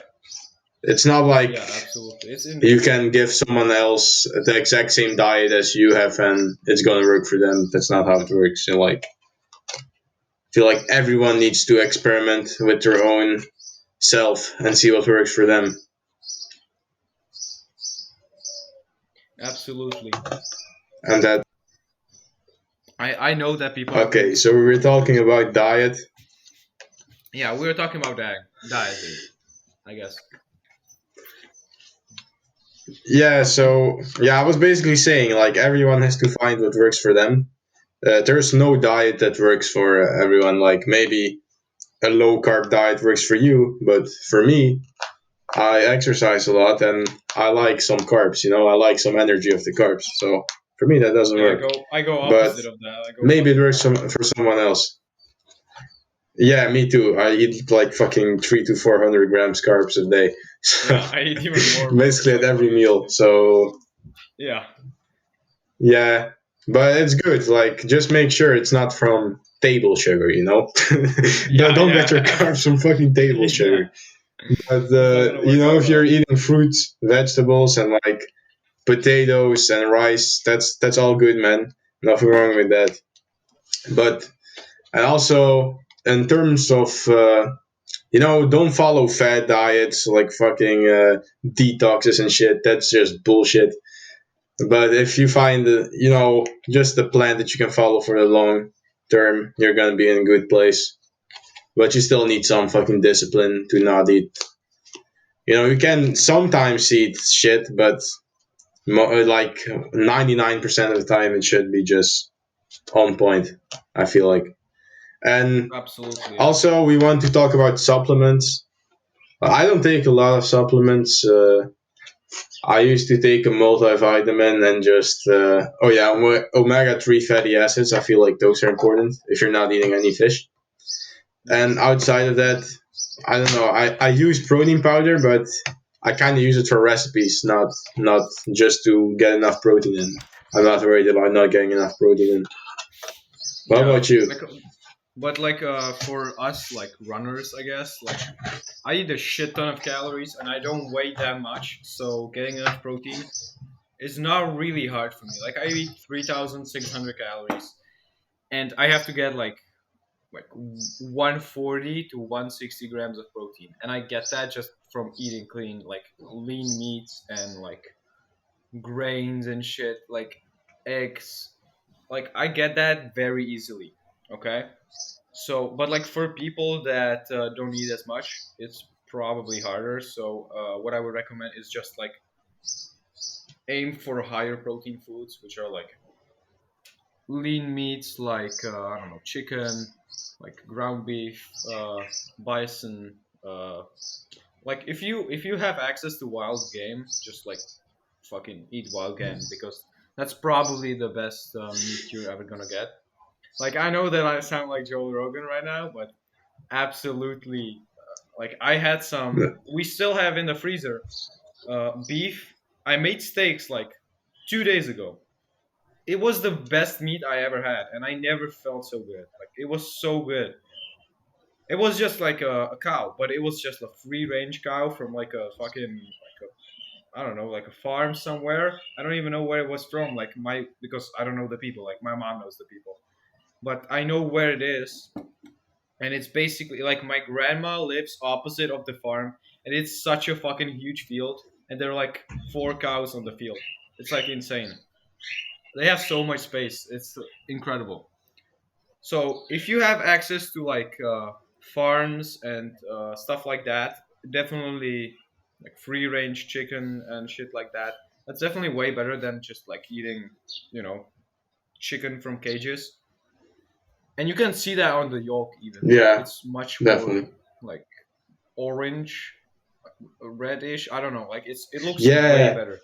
It's not like
Yeah, absolutely. It's
you
individual.
can give someone else the exact same diet as you have and it's gonna work for them. That's not how it works. You know, like I feel like everyone needs to experiment with their own self and see what works for them.
Absolutely.
And that
I know that people are
okay,
going
so we
through
were talking about diet.
yeah, we were talking about dieting, I guess.
Yeah, so yeah, I was basically saying like everyone has to find what works for them. There's no diet that works for everyone. Like maybe a low carb diet works for you, but for me, I exercise a lot and I like some carbs. You know, I like some energy of the carbs. So for me, that doesn't
Yeah,
work.
I go
But
opposite of that. I go
maybe it works
140.
for someone else. Yeah, me too. I eat like fucking 300 to 400 grams carbs a day. So
Yeah, I eat even more, bro. It's
basically at
like
every
crazy.
meal. So
Yeah.
yeah, but it's good. Like, just make sure it's not from table sugar. You know,
Yeah,
don't get your
yeah.
carbs from fucking table
Yeah.
sugar. But
It's not gonna work out
if you're
well.
eating fruits, vegetables, and like potatoes and rice, that's all good, man. Nothing wrong with that. But and also in terms of don't follow fad diets like fucking detoxes and shit. That's just bullshit. But if you find just a plan that you can follow for the long term, you're gonna be in a good place. But you still need some fucking discipline to not eat. You can sometimes eat shit, but like 99% of the time it should be just on point. I feel like. And
Absolutely, yeah.
also, we want to talk about supplements. I don't take a lot of supplements. I used to take a multivitamin and just oh yeah, omega 3 fatty acids. I feel like those are important if you're not eating any fish. And
Yes.
outside of that, I don't know. I use protein powder, but I kind of use it for recipes, not just to get enough protein in. I'm not worried about not getting enough protein in. What
Yeah.
about you?
Like but like for us like runners, I guess, like I eat a shit ton of calories and I don't weigh that much, so getting enough protein is not really hard for me. Like I eat 3,600 calories and I have to get like 140 to 160 grams of protein, and I get that just from eating clean, like lean meats and like grains and shit, like eggs. Like I get that very easily. Okay, so but like for people that don't eat as much, it's probably harder. So what I would recommend is just like aim for higher protein foods, which are like lean meats like I don't know, chicken, like ground beef, bison. Like if you have access to wild game, just like fucking eat wild game because that's probably the best meat you're ever gonna get. Like I know that I sound like Joe Rogan right now, but absolutely, like I had some. We still have in the freezer beef. I made steaks like 2 days ago. It was the best meat I ever had, and I never felt so good. Like it was so good. It was just like a cow, but it was just a free range cow from like a fucking like a I don't know like a farm somewhere. I don't even know where it was from. Like my because I don't know the people. Like my mom knows the people, but I know where it is, and it's basically like my grandma lives opposite of the farm, and it's such a fucking huge field, and there are like 4 cows on the field. It's like insane. They have so much space. It's incredible. So if you have access to like farms and stuff like that, definitely like free range chicken and shit like that. That's definitely way better than just like eating, you know, chicken from cages. And you can see that on the yolk even. Like
Yeah,
it's much more
definitely.
like orange, reddish. I don't know. Like it looks way
Yeah,
better.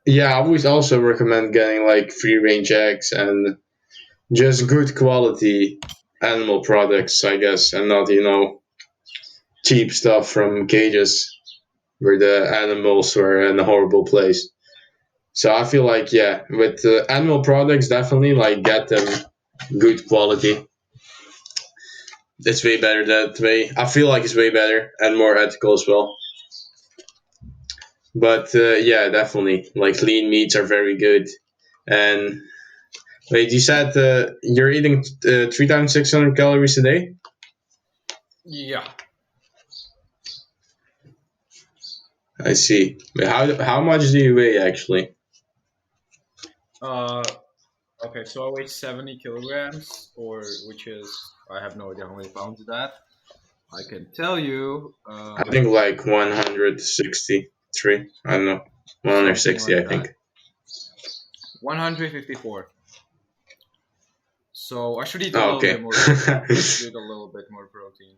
yeah. I would also recommend getting like free range eggs and just good quality animal products, I guess, and not cheap stuff from cages where the animals were in a horrible place. So I feel like yeah, with animal products, definitely like get them good quality. It's way better that way. I feel like it's way better and more ethical as well. But yeah, definitely. Like lean meats are very good. And wait, you said you're eating 3 times 600 calories a day?
Yeah.
I see. Wait, how much do you weigh actually?
Uh, okay, so I weigh 70 kilograms, or which is, I have no idea how many pounds is that. I can tell you,
I think like 163. I don't know.
something
160,
like
I
that.
think.
154. So I should eat a
Oh,
little bit
okay.
more protein. I should eat a little bit more protein.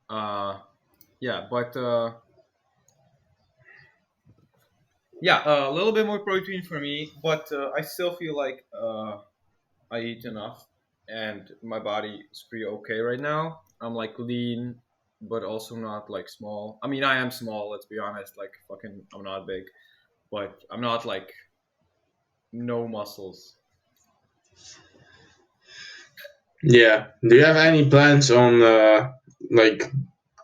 Uh, yeah, but yeah, a little bit more protein for me. But I still feel like I eat enough, and my body is pretty okay right now. I'm like lean, but also not like small. I mean, I am small. Let's be honest. Like fucking, I'm not big, but I'm not like no muscles.
Yeah. Do you have any plans on like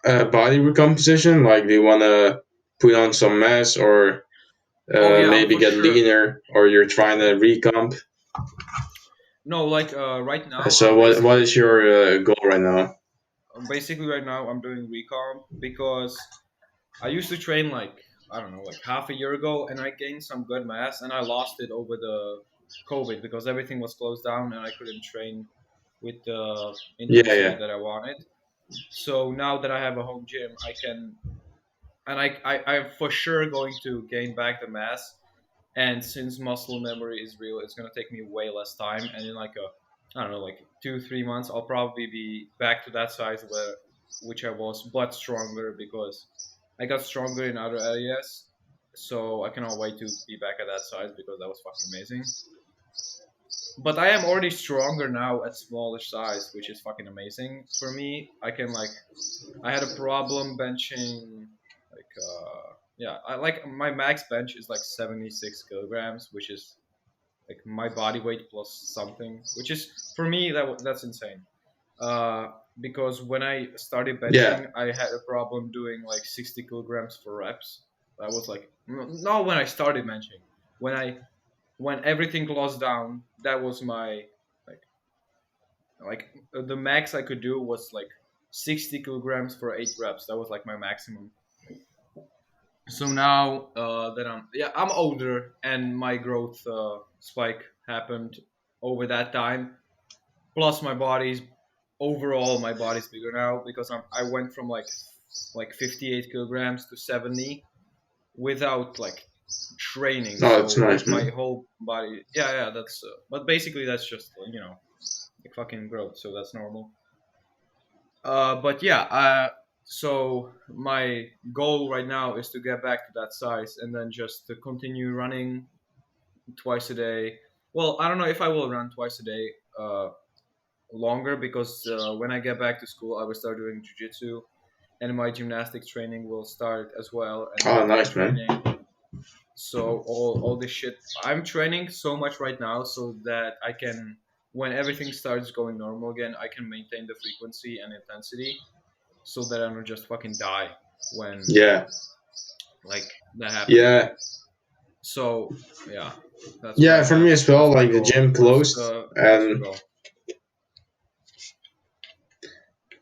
body recomposition? Like, do you want to put on some mass or
Oh yeah,
maybe
for
get
sure.
leaner, or you're trying to recomp?
No, like right now,
So what is your goal right now?
basically right now I'm doing recomp because I used to train like I don't know, like half a year ago, and I gained some good mass, and I lost it over the COVID because everything was closed down and I couldn't train with the
Yeah,
intensity
yeah,
that I wanted. So now that I have a home gym, I can, and I'm for sure going to gain back the mass. And since muscle memory is real, it's gonna take me way less time. And in like I don't know, like 2 3 months, I'll probably be back to that size where which I was, but stronger because I got stronger in other areas. So I cannot wait to be back at that size because that was fucking amazing. But I am already stronger now at smaller size, which is fucking amazing for me. I can like I had a problem benching like yeah, I like my max bench is like 76 kilograms, which is like my body weight plus something, which is for me that's insane. Uh, because when I started
yeah.
benching, I had a problem doing like 60 kilograms for reps. I was like, not when I started benching. When I when everything closed down, that was my like the max I could do was like 60 kilograms for 8 reps. That was like my maximum. So now that I'm older and my growth spike happened over that time. Plus my body's overall my body's bigger now because I went from like 58 kilograms to 70 without like training.
Oh, it's
So
nice,
with my
man.
whole body, yeah, that's. But basically that's just like fucking growth. So that's normal. But yeah, so my goal right now is to get back to that size and then just to continue running twice a day. Well, I don't know if I will run twice a day longer because when I get back to school, I will start doing jujitsu and my gymnastics training will start as well and
Oh,
Muay Thai
nice, man.
training. So all this shit, I'm training so much right now so that I can, when everything starts going normal again, I can maintain the frequency and intensity so that I don't just fucking die when
Yeah,
like that happens.
yeah,
So yeah, that's what
yeah.
I
For me
have.
as well.
That's my
Like the
goal.
gym closed,
What's your
and
goal?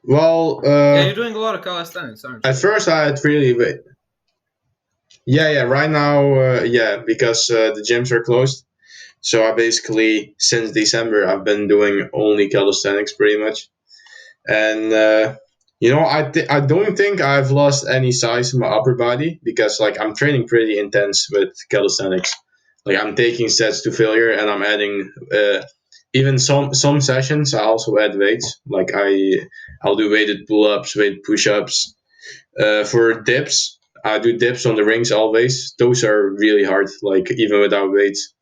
well,
Yeah, you're doing a lot of calisthenics, aren't
at
you?
first I had really, yeah, yeah. Right now, yeah, because the gyms are closed. So I basically, since December, I've been doing only calisthenics pretty much. And I don't think I've lost any size in my upper body because like I'm training pretty intense with calisthenics. Like I'm taking sets to failure, and I'm adding even some sessions. I also add weights. Like I'll do weighted pull ups, weighted push ups. For dips, I do dips on the rings always. Those are really hard. Like even without weights,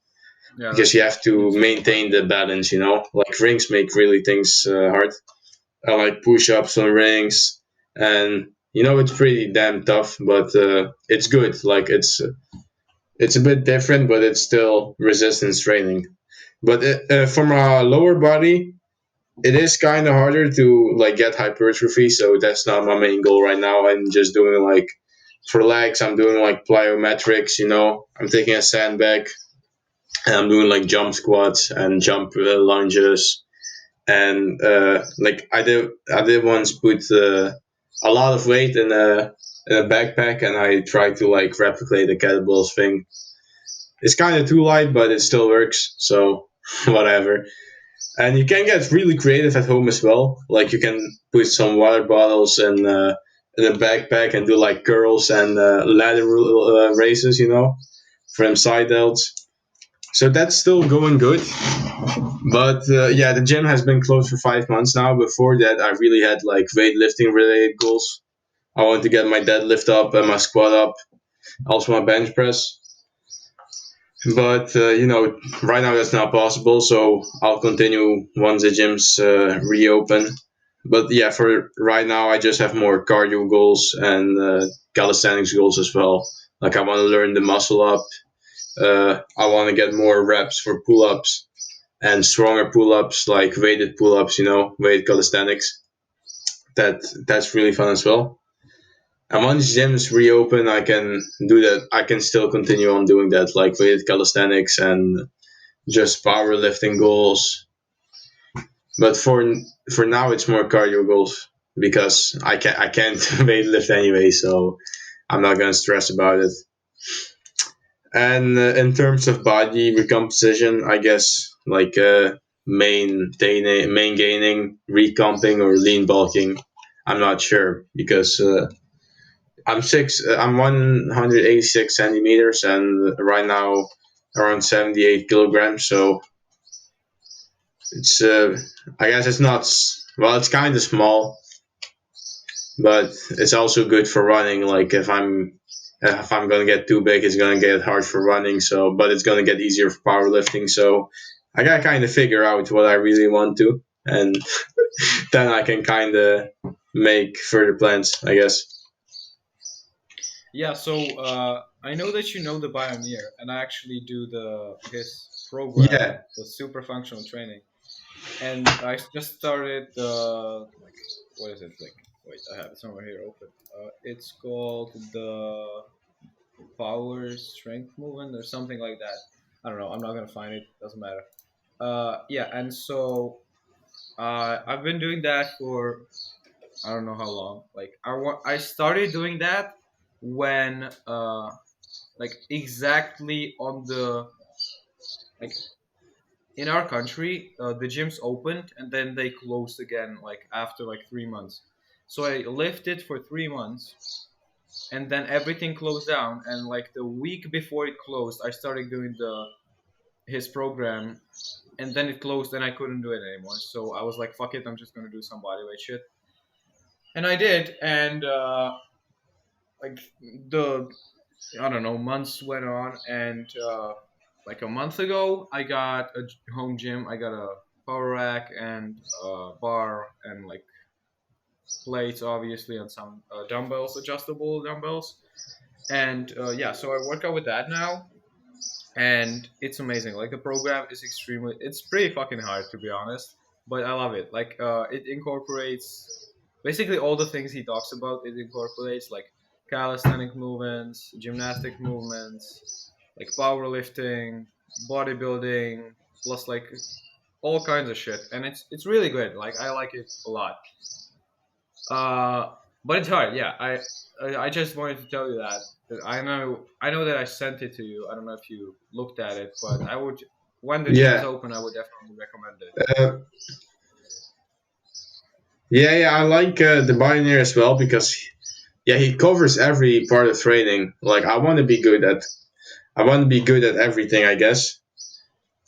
Yeah,
because you
that's
have to
insane hard.
maintain the balance. Like rings make really things hard. I like push ups on rings, and it's pretty damn tough, but it's good. Like it's a bit different, but it's still resistance training. But for my lower body, it is kind of harder to like get hypertrophy, so that's not my main goal right now. I'm just doing like for legs, I'm doing like plyometrics. I'm taking a sandbag and I'm doing like jump squats and jump lunges, and like I did once put a lot of weight in a backpack, and I tried to like replicate the kettlebells thing. It's kind of too light, but it still works, so whatever. And you can get really creative at home as well. Like you can put some water bottles in a backpack and do like curls and ladder races, from side delts. So that's still going good. But yeah, the gym has been closed for 5 months now. Before that, I really had like weightlifting related goals. I want to get my deadlift up and my squat up, also my bench press. But right now that's not possible. So I'll continue once the gyms reopen. But yeah, for right now, I just have more cardio goals and calisthenics goals as well. Like I want to learn the muscle up. I want to get more reps for pull ups and stronger pull ups, like weighted pull ups. Weighted calisthenics. That's really fun as well. And once gyms reopen, I can do that. I can still continue on doing that, like weighted calisthenics and just powerlifting goals. But for now, it's more cardio goals because I can't weightlift anyway, so I'm not gonna stress about it. And in terms of body recomposition, I guess like main gaining, recomping, or lean bulking. I'm not sure because I'm 186 centimeters and right now around 78 kilograms. So it's I guess it's not well. It's kind of small, but it's also good for running. Like if I'm gonna get too big, it's gonna get hard for running. So, but it's gonna get easier for powerlifting. So, I gotta kind of figure out what I really want to, and then I can kind of make further plans. I guess.
Yeah, so I know that you know the Bioneer, and I actually do the his program,
Yeah,
the super functional training, and I just started the like what is it like? Wait, I have it somewhere here open. It's called the Power Strength Movement or something like that. I don't know. I'm not gonna find it. Doesn't matter. Yeah, and so I've been doing that for I don't know how long. Like I started doing that when like exactly on the like in our country the gyms opened and then they closed again like after like 3 months. So I lifted for 3 months and then everything closed down and like the week before it closed I started doing the his program and then it closed and I couldn't do it anymore. So I was like, fuck it, I'm just gonna do some bodyweight shit. And I did, and like the I don't know, months went on, and like a month ago, I got a home gym. I got a power rack and a bar and like plates, obviously, and some dumbbells, adjustable dumbbells. And yeah, so I work out with that now, and it's amazing. Like the program is extremely, it's pretty fucking hard to be honest, but I love it. Like it incorporates basically all the things he talks about. It incorporates like calisthenic movements, gymnastic movements, like powerlifting, bodybuilding, plus like all kinds of shit, and it's really good. Like I like it a lot. But it's hard. Yeah, I just wanted to tell you that. I know that I sent it to you. I don't know if you looked at it, but I would when the gym is
yeah,
open, I would definitely recommend it.
uh, yeah. I like the Bioneer as well because yeah, he covers every part of training. Like I want to be good at everything. I guess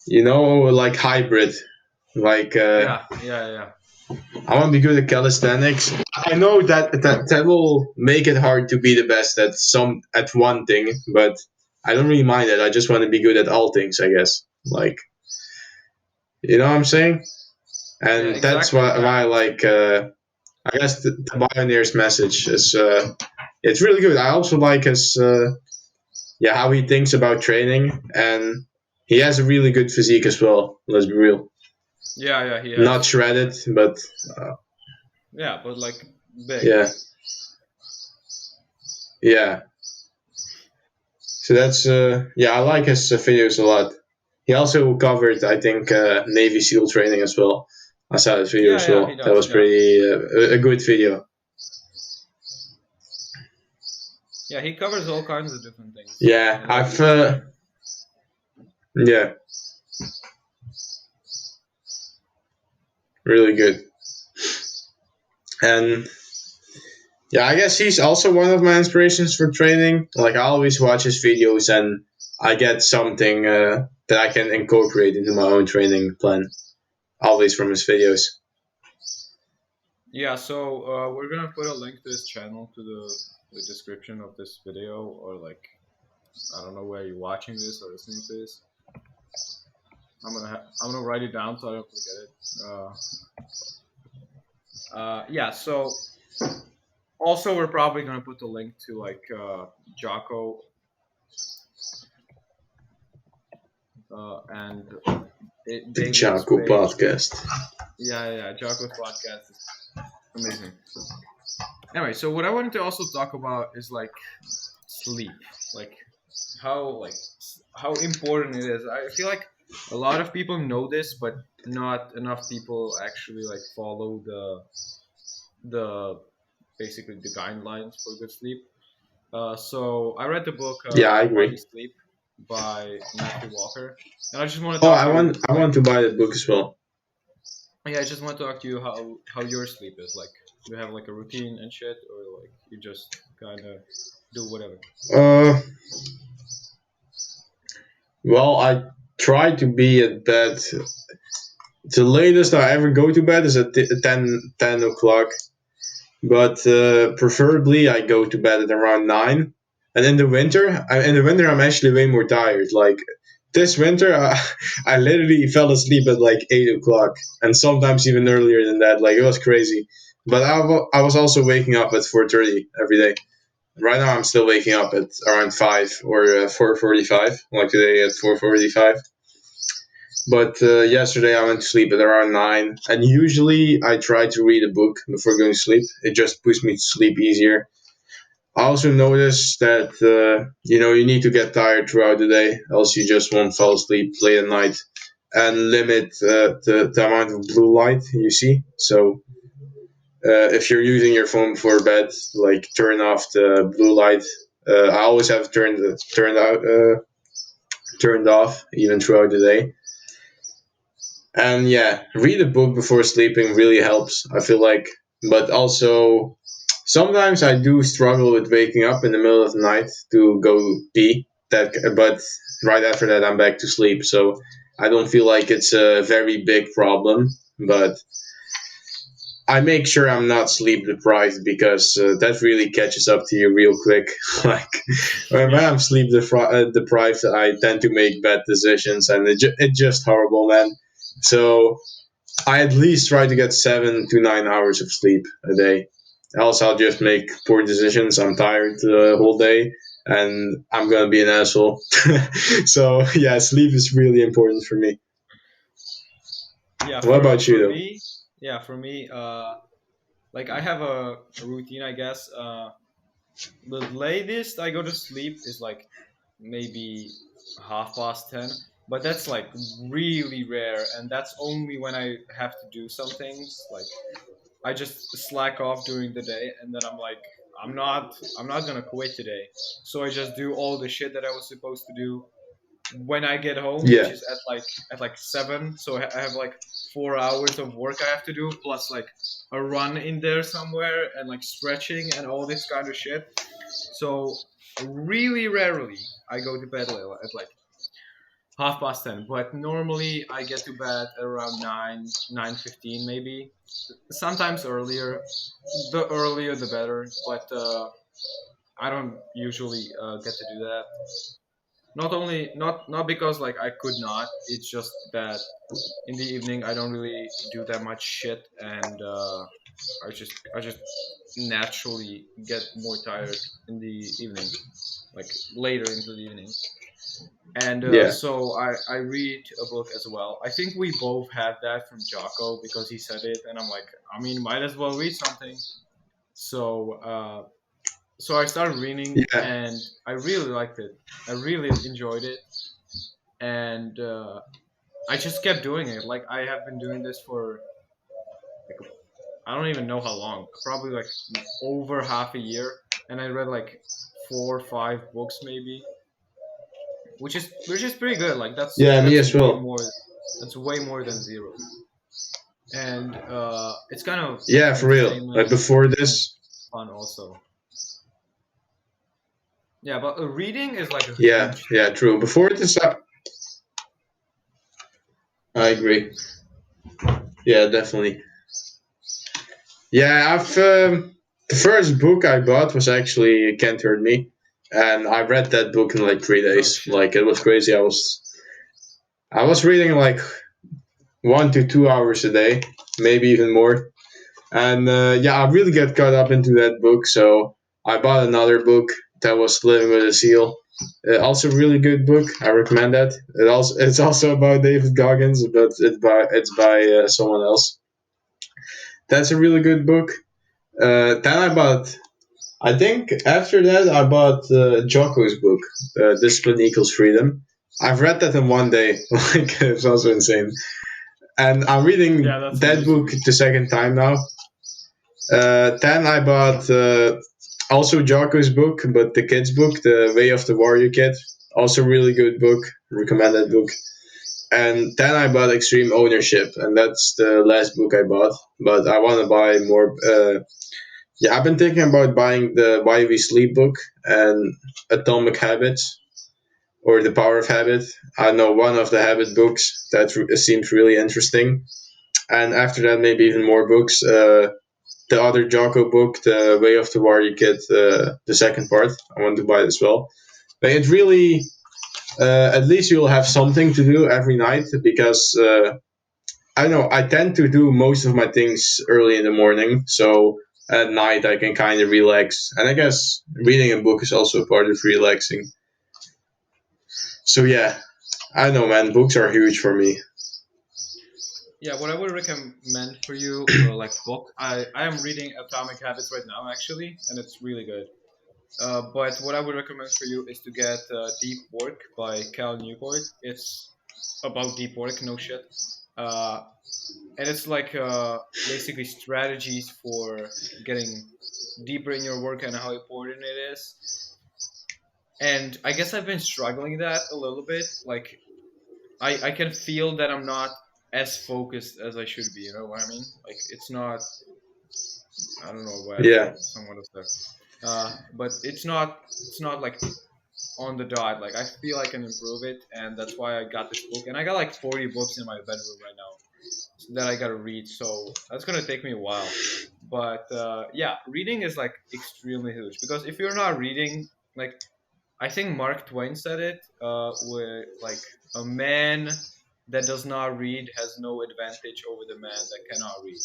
like hybrid. Like
Yeah, yeah, yeah.
I want to be good at calisthenics. I know that will make it hard to be the best at one thing, but I don't really mind it. I just want to be good at all things. I guess. Like you know what I'm saying,
Yeah,
and that's
exactly.
why
Yeah.
I like. I guess the Pioneer's message is it's really good. I also like his yeah how he thinks about training, and he has a really good physique as well. Let's be real.
Yeah, yeah, he
Not
has.
shredded, but uh,
Yeah, but like big.
yeah, yeah. So that's yeah, I like his videos a lot. He also covered, I think, Navy SEAL training as well. I saw his video
Yeah,
as
yeah, he
well. That
does.
was
Yeah,
pretty a good video.
yeah, he covers all kinds of different things,
Yeah,
and like
I've
it's like
yeah, really good. And yeah, I guess he's also one of my inspirations for training. Like I always watch his videos and I get something that I can incorporate into my own training plan. Always from his videos.
yeah. So we're gonna put a link to his channel to the description of this video, or like I don't know where you're watching this or listening to this. I'm gonna write it down so I don't forget it. Yeah. So also we're probably gonna put the link to like Jocko and
The
David's
Chaco
page.
podcast.
Yeah, yeah, yeah. Jocko's podcast is amazing. Anyway, so what I wanted to also talk about is like sleep, like how important it is. I feel like a lot of people know this, but not enough people actually like follow the basically the guidelines for good sleep. So I read the book
Yeah, I
Body
agree.
Sleep by Matthew Walker, and I just want to
Oh,
talk to you
I
like
want to buy that book as well.
yeah, I just want to talk to you how your sleep is like. Do you have like a routine and shit, or like you just kind of do whatever?
Uh, well, I try to be at bed. The latest I ever go to bed is at 10 o'clock. But preferably I go to bed at around 9. And in the winter I'm actually way more tired. Like this winter, I literally fell asleep at like 8 o'clock, and sometimes even earlier than that. Like it was crazy. But I was also waking up at 4:30 every day. Right now I'm still waking up at around 5 or 4:45. Like today at 4:45. But yesterday I went to sleep at around 9, and usually I try to read a book before going to sleep. It just puts me to sleep easier. I also noticed that you need to get tired throughout the day, else you just won't fall asleep late at night, and limit the amount of blue light you see. So if you're using your phone before bed, like turn off the blue light. I always have turned off even throughout the day. And yeah, read a book before sleeping really helps, I feel like. But also, sometimes I do struggle with waking up in the middle of the night to go pee. But right after that, I'm back to sleep. So I don't feel like it's a very big problem. But I make sure I'm not sleep deprived because that really catches up to you real quick. Like when
Yeah,
I'm deprived, I tend to make bad decisions, and it's just horrible, man. So I at least try to get 7 to 9 hours of sleep a day. Else I'll just make poor decisions. I'm tired the whole day, and I'm gonna be an asshole. So yeah, sleep is really important for me.
yeah.
What about you
For
though?
me, yeah, for me, like I have a routine, I guess. The latest I go to sleep is like maybe 10:30, but that's like really rare, and that's only when I have to do some things. Like I just slack off during the day, and then I'm like, I'm not gonna quit today. So I just do all the shit that I was supposed to do when I get home, which
Yeah,
is at like 7. So I have like 4 hours of work I have to do, plus like a run in there somewhere, and like stretching and all this kind of shit. So really rarely I go to bed at like 10:30, but normally I get to bed at around 9:15 maybe. Sometimes earlier. The earlier the better, but I don't usually get to do that. Not because like I could not. It's just that in the evening I don't really do that much shit, and I just naturally get more tired in the evening, like later into the evening. And
Yeah.
so I read a book as well. I think we both had that from Jocko because he said it, and I'm like, I mean, might as well read something. So so I started reading,
Yeah.
and I really liked it. I really enjoyed it, and I just kept doing it. Like I have been doing this for like I don't even know how long. Probably like over half a year, and I read like 4 or 5 books maybe, which is pretty good. Like
Yeah, me
that's
as
way
well.
more. That's way more than zero. And it's kind of
Yeah, for real. Like
entertainment
before
and
this.
fun also. Yeah, but reading is like a
Yeah,
huge
yeah,
thing.
true. Before this, I agree. Yeah, definitely. Yeah, I've the first book I bought was actually Can't Hurt Me, and I read that book in like three
Oh
days.
shit.
Like it was crazy. I was reading like 1 to 2 hours a day, maybe even more. And yeah, I really got caught up into that book, so I bought another book that was Living with a Seal. Also, really good book. I recommend that. It's also about David Goggins, but it's by someone else. That's a really good book. Then I bought. I think after that I bought Jocko's book, Discipline Equals Freedom. I've read that in one day. Like it's also insane. And I'm
Yeah,
reading
that's
that book
amazing.
the second time now. Then I bought also Jocko's book, but the kids' book, The Way of the Warrior Kid. Also, really good book. Recommend that book. And then I bought Extreme Ownership, and that's the last book I bought. But I want to buy more. Yeah, I've been thinking about buying the Why We Sleep book and Atomic Habits or The Power of Habit. I know one of the habit books that seems really interesting. And after that, maybe even more books. The other Jocko book, The Way of the Warrior Kid, the second part. I want to buy it as well. But it really, at least you'll have something to do every night because I don't know. I tend to do most of my things early in the morning, so at night I can kind of relax. And I guess reading a book is also a part of relaxing. So yeah, I don't know, man. Books are huge for me.
Yeah, what I would recommend for you, like book, I am reading Atomic Habits right now actually, and it's really good. But what I would recommend for you is to get Deep Work by Cal Newport. It's about deep work, no shit. Uh, and it's like basically strategies for getting deeper in your work and how important it is. And I guess I've been struggling that a little bit. Like I can feel that I'm not as focused as I should be. You know what I mean? Like it's not. I don't know why I
Yeah.
feel somewhat of that. But it's not like on the dot. Like I feel I can improve it, and that's why I got this book. And I got like 40 books in my bedroom right now that I gotta read. So that's gonna take me a while. But yeah, reading is like extremely huge because if you're not reading, like I think Mark Twain said it, where like a man that does not read has no advantage over the man that cannot read,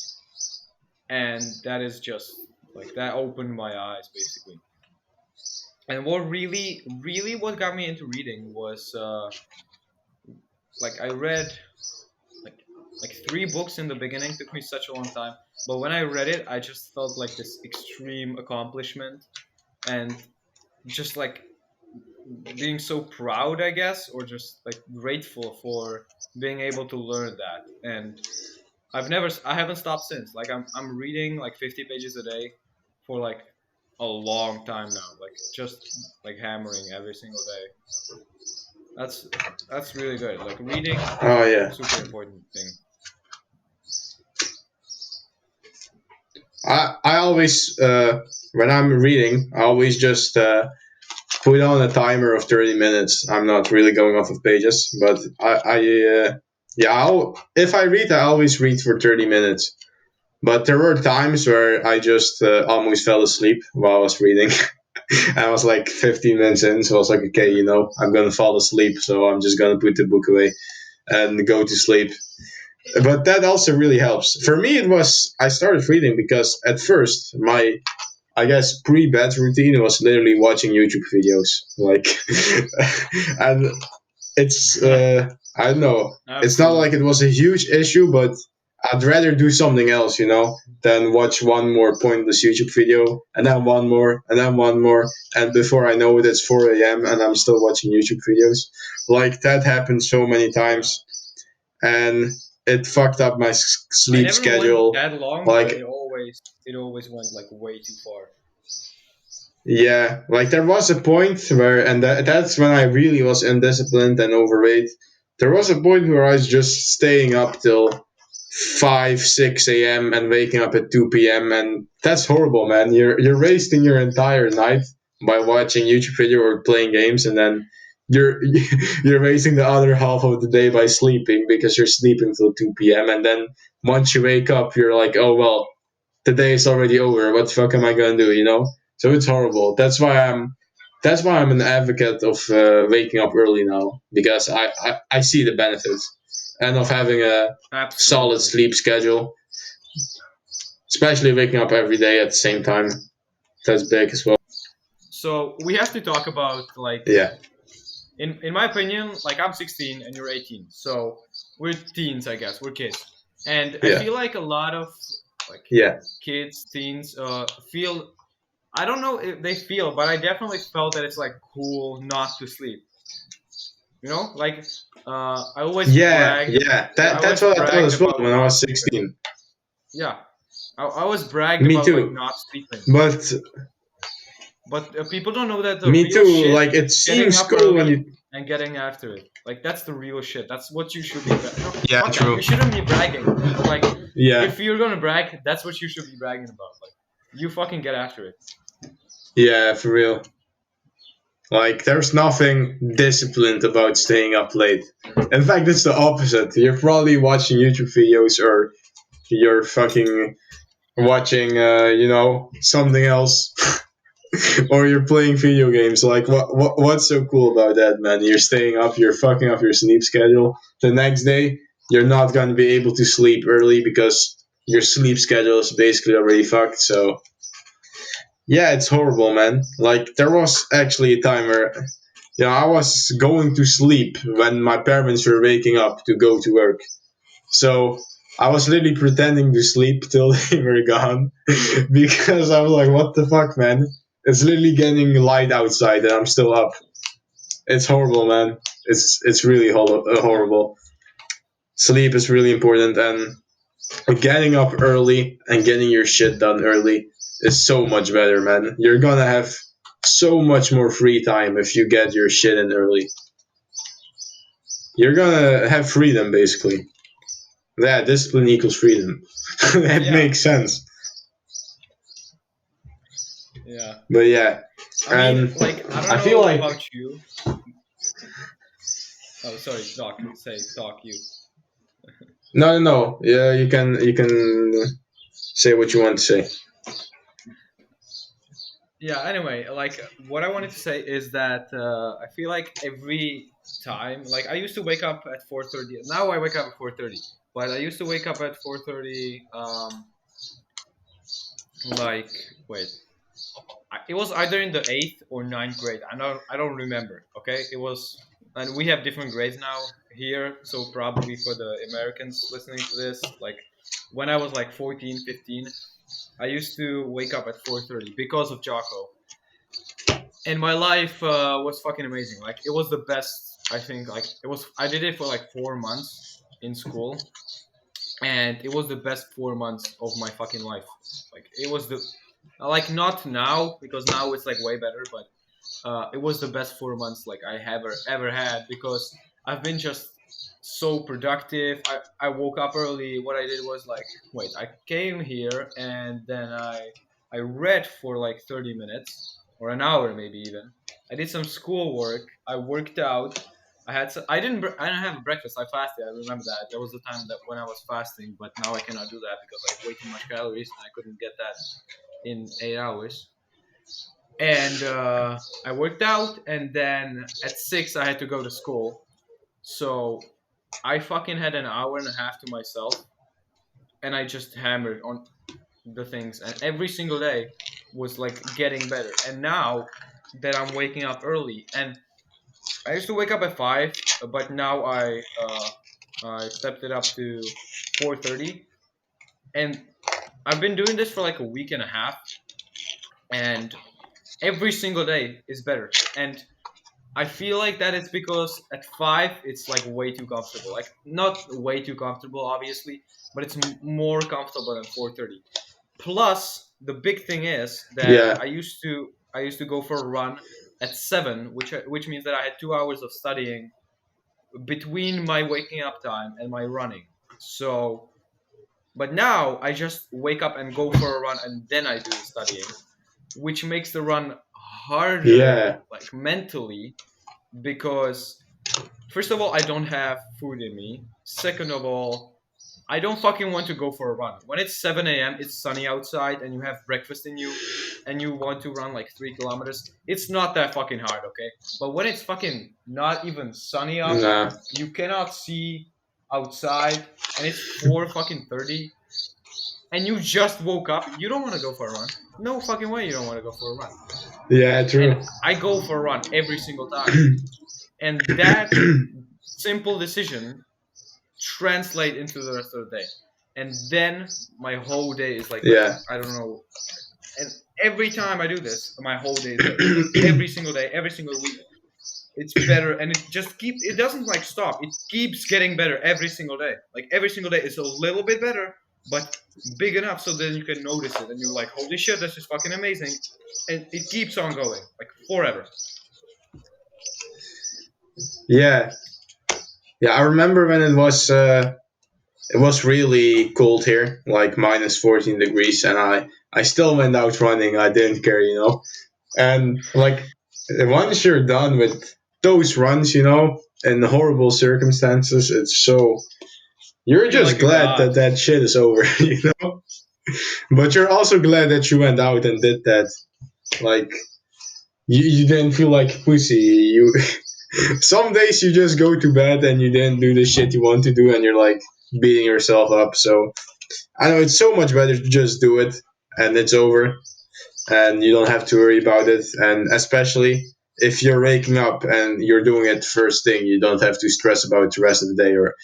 and that is just like that opened my eyes basically. And what really, really what got me into reading was like I read like like 3 books in the beginning. Took me such a long time, but when I read it, I just felt like this extreme accomplishment and just like being so proud, I guess, or just like grateful for being able to learn that. And I haven't stopped since. Like I'm reading like 50 pages a day for like a long time now. Like just like hammering every single day. That's that's really good. Like reading,
Oh yeah.
super important thing.
I always when I'm reading, I always just put on a timer of 30 minutes. I'm not really going off of pages, but yeah, if I read, I always read for 30 minutes. But there were times where I just almost fell asleep while I was reading. I was like 15 minutes in, so I was like, okay, I'm gonna fall asleep, so I'm just gonna put the book away and go to sleep. But that also really helps. For me, it was I started reading because at first I guess pre-bed routine was literally watching YouTube videos. Like, and it's I don't know. It's not like
Absolutely.
it was a huge issue, but I'd rather do something else, than watch one more pointless YouTube video and then one more and then one more, and before I know it, it's 4 a.m. and I'm still watching YouTube videos. Like that happened so many
Yeah.
times, and it fucked up my
I
sleep
never went
schedule.
that long, but
Like,
it always went like way too far.
yeah, like there was a point where, and that's when I really was undisciplined and overweight. There was a point where I was just staying up till 5, 6 a.m. and waking up at 2 p.m. And that's horrible, man. You're wasting your entire night by watching YouTube video or playing games, and then you're you're wasting the other half of the day by sleeping because you're sleeping till 2 p.m. And then once you wake up, you're like, oh well, the day is already over. What the fuck am I gonna do? So it's horrible. That's why I'm an advocate of waking up early now, because I see the benefits and of having a solid
Absolutely.
sleep schedule, especially waking up every day at the same time. That's big as well.
So we have to talk about like
Yeah,
in my opinion, like I'm 16 and you're 18, so we're teens, I guess. We're kids, and I
yeah,
feel like a lot of like
yeah,
kids, teens, feel. I don't know if they feel, but I definitely felt that it's like cool not to sleep. Like I always
yeah,
bragged.
yeah.
Yeah, I
That's
always
what I thought
bragged
as well
about
when I
not
was
sleeping.
16.
Yeah, I always bragged
Me
about like
too.
not sleeping.
But
But people don't know that the
me
real
too.
shit
Like it
is getting
seems
up
cool when
early
you.
and getting after it. Like that's the real shit. That's what you should be. No,
Yeah,
fuck that.
true.
You shouldn't be bragging. But like,
Yeah,
if you're gonna brag, that's what you should be bragging about. Like, you fucking get after it.
yeah, for real. Like, there's nothing disciplined about staying up late. In fact, it's the opposite. You're probably watching YouTube videos, or you're fucking watching, something else, or you're playing video games. Like, what's so cool about that, man? You're staying up, you're fucking up your sleep schedule. The next day, you're not going to be able to sleep early because your sleep schedule is basically already fucked. So, yeah, it's horrible, man. Like, there was actually a time where, I was going to sleep when my parents were waking up to go to work. So I was literally pretending to sleep till they were gone because I was like, what the fuck, man? It's literally getting light outside and I'm still up. It's horrible, man. It's really horrible. Sleep is really important, and getting up early and getting your shit done early is so much better, man. You're gonna have so much more free time if you get your shit in early. You're gonna have freedom, basically. Yeah, discipline equals freedom. That
Yeah,
makes sense.
yeah.
But yeah,
I mean,
and
like, I don't
I feel
know
like
about you. Oh, sorry, talk you.
no, no, no. Yeah, you can say what you want to say.
Yeah. Anyway, like, what I wanted to say is that I feel like every time, like, I used to wake up at 4:30. Now I wake up at 4:30, but I used to wake up at 4:30. Like, wait, it was either in the eighth or ninth grade. I don't remember. Okay, it was, and we have different grades now here. So probably for the Americans listening to this, like when I was like 14, 15, I used to wake up at 4:30 because of Jocko, and my life was fucking amazing. Like it was the best. I think like it was. I did it for like 4 months in school, and it was the best 4 months of my fucking life. Like it was the like not now because now it's like way better, but it was the best 4 months like I ever had because I've been just so productive. I woke up early. What I did was like wait, I came here and then I read for like 30 minutes or an hour maybe even. I did some schoolwork. I worked out. I didn't have a breakfast. I fasted. I remember that. There was a time that when I was fasting, but now I cannot do that because I have way too much calories and I couldn't get that in 8 hours. And I worked out, and then at 6 I had to go to school. So I fucking had an hour and a half to myself, and I just hammered on the things. And every single day, was like getting better. And now that I'm waking up early, and I used to wake up at 5, but now I stepped it up to 4:30, and I've been doing this for like a week and a half, and every single day is better. And I feel like that it's because at 5 it's like way too comfortable. Like not way too comfortable, obviously, but it's more comfortable than 4:30. Plus, the big thing is that
Yeah,
I used to go for a run at 7, which means that I had 2 hours of studying between my waking up time and my running. So, but now I just wake up and go for a run, and then I do the studying, which makes the run harder,
yeah,
like mentally, because first of all, I don't have food in me. Second of all, I don't fucking want to go for a run. When it's 7 a.m., it's sunny outside, and you have breakfast in you, and you want to run like 3 kilometers, it's not that fucking hard, okay? But when it's fucking not even sunny up,
nah,
you cannot see outside, and it's 4 fucking 30, and you just woke up, you don't want to go for a run. No fucking way you don't want to go for a run.
yeah,
And
true.
I go for a run every single time. And that simple decision translate into the rest of the day. And then my whole day is like better.
Yeah,
I don't know. And every time I do this, my whole day is better. Like every single day, every single week, it's better. And it doesn't like stop. It keeps getting better every single day. Like every single day is a little bit better, but big enough so then you can notice it. And you're like, holy shit, this is fucking amazing. And it keeps on going, like forever.
yeah, yeah. I remember when it was really cold here, like minus 14 degrees, and I still went out running. I didn't care, And like once you're done with those runs, in horrible circumstances, it's so you're
Feel
just
like a
glad that
god.
that shit is over, But you're also glad that you went out and did that. Like you didn't feel like pussy. You some days you just go to bed and you didn't do the shit you want to do, and you're like beating yourself up. So I know it's so much better to just do it and it's over, and you don't have to worry about it. And especially if you're waking up and you're doing it first thing, you don't have to stress about the rest of the day, or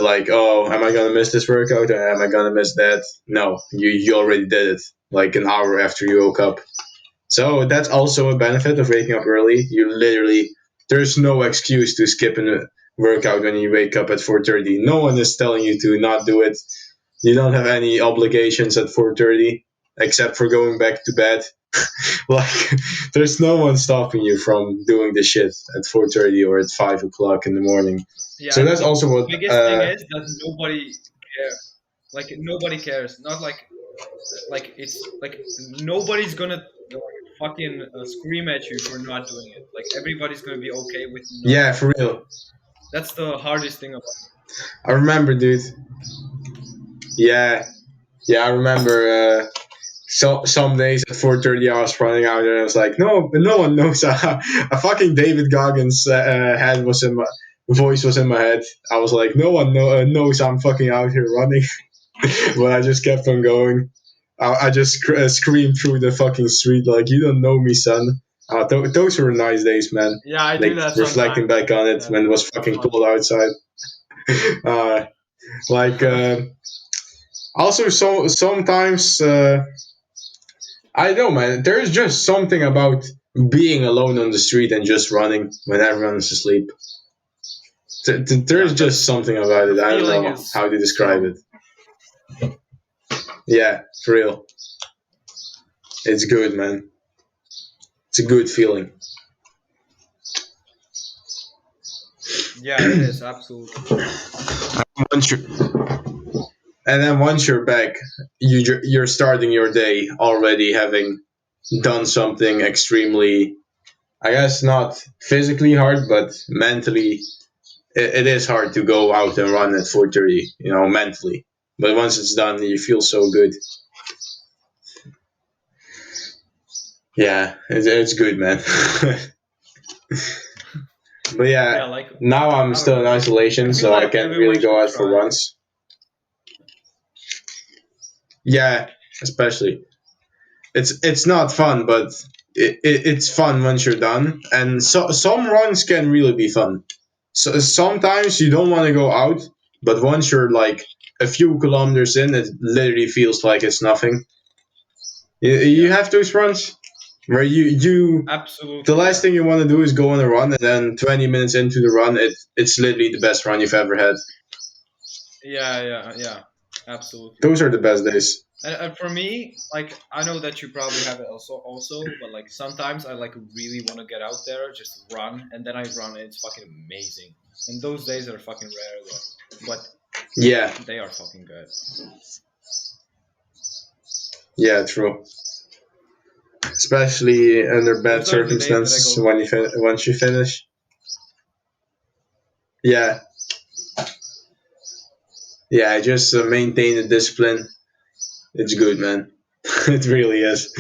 like, oh, am I gonna miss this workout, or am I gonna miss that? No, you already did it like an hour after you woke up. So that's also a benefit of waking up early. You literally there's no excuse to skip a workout when you wake up at 4:30. No one is telling you to not do it. You don't have any obligations at 4:30 except for going back to bed. Like there's no one stopping you from doing the shit at 4:30 or at 5 o'clock in the morning.
Yeah,
So
and
that's
the
also what.
biggest thing is that nobody cares. Like nobody cares. Not like it's like nobody's gonna fucking scream at you for not doing it. Like everybody's gonna be okay with not
Yeah,
doing
for
it.
real.
That's the hardest thing about
I remember, dude. Yeah, yeah, I remember. So some days at 4:30 I was running out and I was like, no one knows. A fucking David Goggins head was in my voice was in my head. I was like, no one knows I'm fucking out here running, but I just kept on going. I just screamed through the fucking street like, you don't know me, son. Those were nice days, man.
it. Yeah, I do
Like
that
reflecting
sometimes.
back on it
Yeah,
when it was
it's
fucking
fun.
cold outside. Uh, like also, sometimes. I know, man. There's just something about being alone on the street and just running when everyone is asleep.
Yeah,
There's just something about
the
it. I don't
feeling
know
is
how to describe
strong.
it. Yeah, for real. It's good, man. It's a good feeling.
Yeah, it is absolutely.
Once you're, and then once you're back, you're starting your day already having done something extremely, I guess, not physically hard, but mentally it is hard to go out and run at 4:30, mentally. But once it's done, you feel so good. Yeah, it's good, man. But
Yeah,
yeah,
like
now I'm
I don't
still in
know. I
isolation,
feel
so I
like
can't
everyone
really
should
go out for
try.
runs. Yeah, especially It's not fun, but it's fun once you're done. And so some runs can really be fun. So sometimes you don't want to go out, but once you're like a few kilometers in, it literally feels like it's nothing. You
Yeah,
have those runs where you the
absolutely.
last
Yeah,
thing you want to do is go on a run, and then 20 minutes into the run, it's literally the best run you've ever had.
yeah. Absolutely.
Those are the best days.
And for me, like I know that you probably have it also, but like sometimes I like really want to get out there, just run, and then I run, and it's fucking amazing. And those days are fucking rare though, but
Yeah,
they are fucking good.
yeah, true. Especially under bad
Those are the days that I
circumstances
go
when once you finish. Yeah, yeah. Just maintain the discipline. It's good, man. It really is.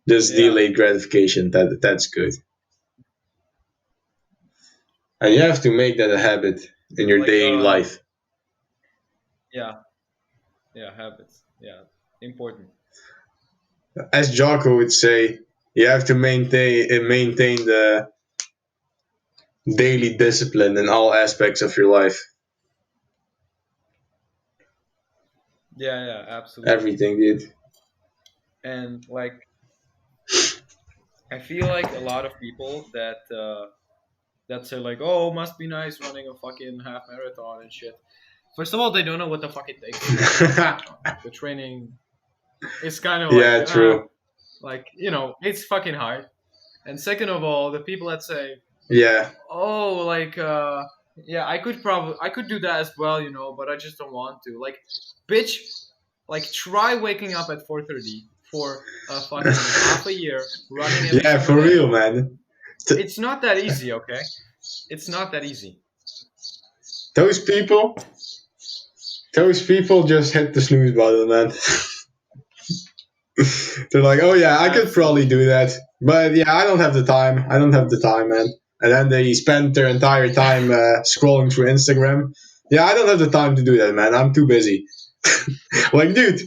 Just
Yeah,
delayed gratification. That's good. And you have to make that a habit in your
like
daily life.
yeah, yeah, habits. Yeah, important.
As Jocko would say, you have to maintain the daily discipline in all aspects of your life.
Yeah, yeah, absolutely.
Everything, dude.
And like I feel like a lot of people that say like, "Oh, must be nice running a fucking half marathon and shit." First of all, they don't know what the fuck it takes to run a half marathon. The training is kind of
Yeah, true.
like it's fucking hard. And second of all, the people that say,
Yeah,
"Oh, like yeah, I could do that as well, but I just don't want to." Like, bitch, like try waking up at 4:30 for a fucking half a year, running every
yeah,
single
for real,
day.
man. T-
It's not that easy, okay? It's not that easy.
those people, those people just hit the snooze button, man. They're like, oh yeah, I could probably
Absolutely.
do that, but yeah, I don't have the time. I don't have the time, man. And then they spend their entire time scrolling through Instagram. Yeah, I don't have the time to do that, man. I'm too busy. Like, dude,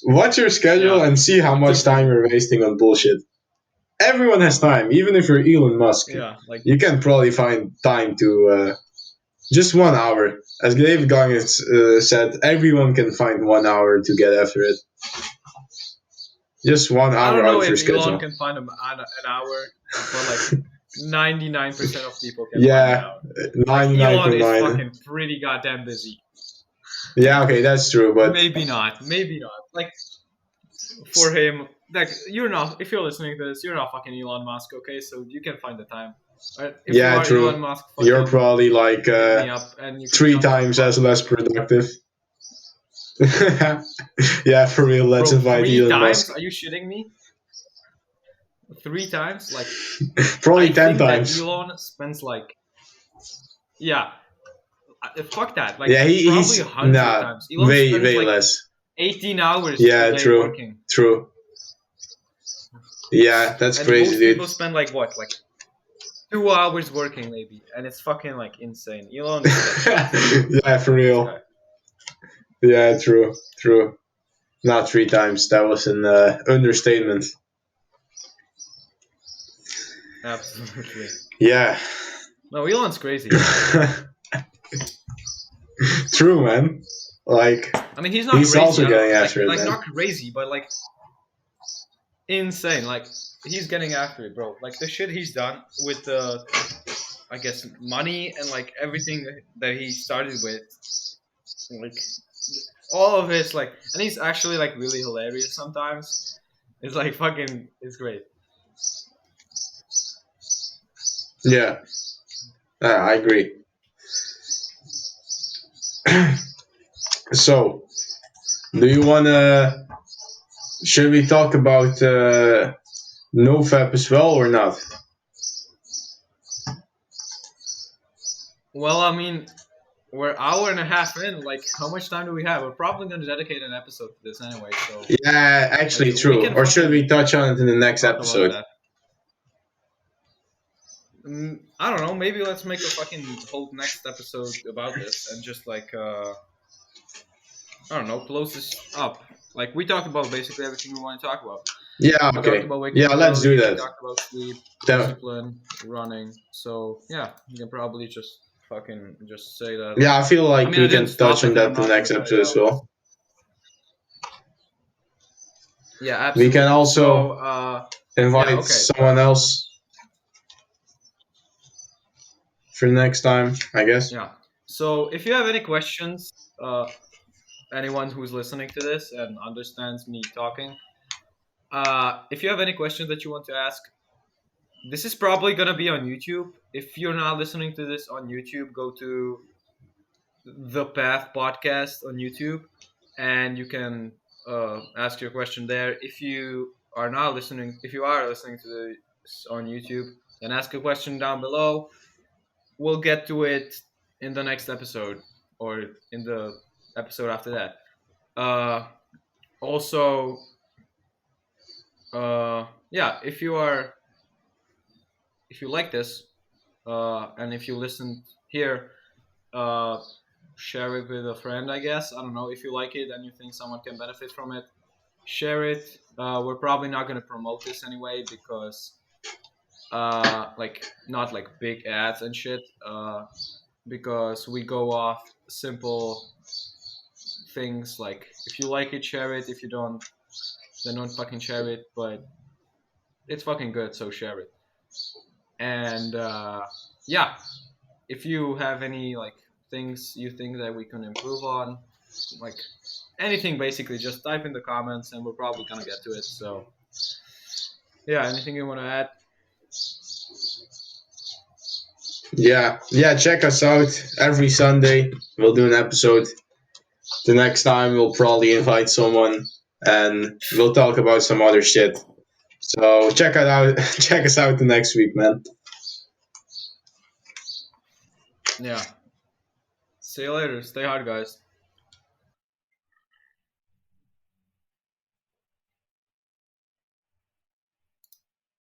watch your schedule
Yeah.
and see how
I'm too
much time
busy.
you're wasting on bullshit. Everyone has time, even if you're Elon Musk.
Yeah, like
You can probably find time to just 1 hour. As David Goggins said, everyone can find 1 hour to get after it. Just one
I
hour
don't
out
know
of your
if Elon
schedule.
can find an hour, but like 99% of people can find an
Yeah,
hour. Like Elon is
99.9.
fucking pretty goddamn busy.
Yeah, okay, that's true, but
Maybe not. Maybe not. Like for him, like you're not. If you're listening to this, you're not fucking Elon Musk, okay? So you can find the time. Right? If you
yeah,
are Elon
true.
Musk,
You're
fucking
probably like
hit me up and you can
three
come to the
times as less
podcast.
productive. Yeah, for real, let's
Bro,
invite
three
Elon Musk.
times? Are you shitting me? Three times? Like
Probably
I
10
think that
times.
Elon spends like yeah, fuck that. Like
Yeah,
probably a
he's
hundred
nah,
times. Elon
way
spends
way
like
less.
18 hours a
Yeah,
day
true,
working,
true. Yeah, that's
and
crazy,
most
dude.
people spend like what, like 2 hours working maybe, and it's fucking like insane. Elon is like crazy.
Yeah, for
This guy,
real. Yeah, true, true. Not three times. That was an understatement.
absolutely.
Yeah.
No, Elon's crazy.
True, man. Like,
I mean, he's not
he's
crazy.
also
I don't
getting
like
after it,
like
man.
not crazy, but like insane. Like he's getting after it, bro. Like the shit he's done with the, I guess, money and like everything that he started with, like all of his like, and he's actually like really hilarious sometimes. It's like fucking, it's great.
Yeah, I agree. So, do you wanna? Should we talk about NoFap as well or not?
Well, I mean, we're hour and a half in. Like, how much time do we have? We're probably gonna dedicate an episode to this anyway. So,
Yeah,
like,
actually,
we
true.
can
Or should
fucking
we touch on it in the next
talk about
episode?
that. I don't know. Maybe let's make a fucking whole next episode about this and just like I don't know, close this up. Like we talked about basically everything we want to talk about.
Yeah,
We talked
okay.
about waking
Yeah,
up
let's do
early. We
that.
talked about sleep,
That-
discipline, running. So yeah, you can probably just fucking just say that.
yeah, I feel
I
like
mean, I
we
didn't
can touch
stop
on
it, and
that
I'm
the
not gonna
next
cut it
episode as
out.
well.
Yeah,
We can
absolutely. So
also
yeah,
invite
okay.
someone else for next time, I guess.
Yeah. So if you have any questions, anyone who's listening to this and understands me talking, if you have any questions that you want to ask, this is probably gonna be on YouTube. If you're not listening to this on YouTube, go to the Path Podcast on YouTube, and you can ask your question there. If you are listening to this on YouTube, then ask a question down below. We'll get to it in the next episode or in the episode after that. Uh, Also, yeah, if you like this, and if you listen here, uh, share it with a friend. I guess I don't know if you like it and you think someone can benefit from it. Share it. We're probably not gonna promote this anyway because like not like big ads and shit. Because we go off simple things like if you like it, share it. If you don't, then don't fucking share it. But it's fucking good, so share it. And yeah, if you have any like things you think that we can improve on, like anything basically, just type in the comments and we're probably gonna get to it. So yeah, anything you want to add?
Yeah, yeah, check us out every Sunday. We'll do an episode. The next time we'll probably invite someone and we'll talk about some other shit. So check it out. Check us out the next week, man.
Yeah. See you later. Stay hard, guys.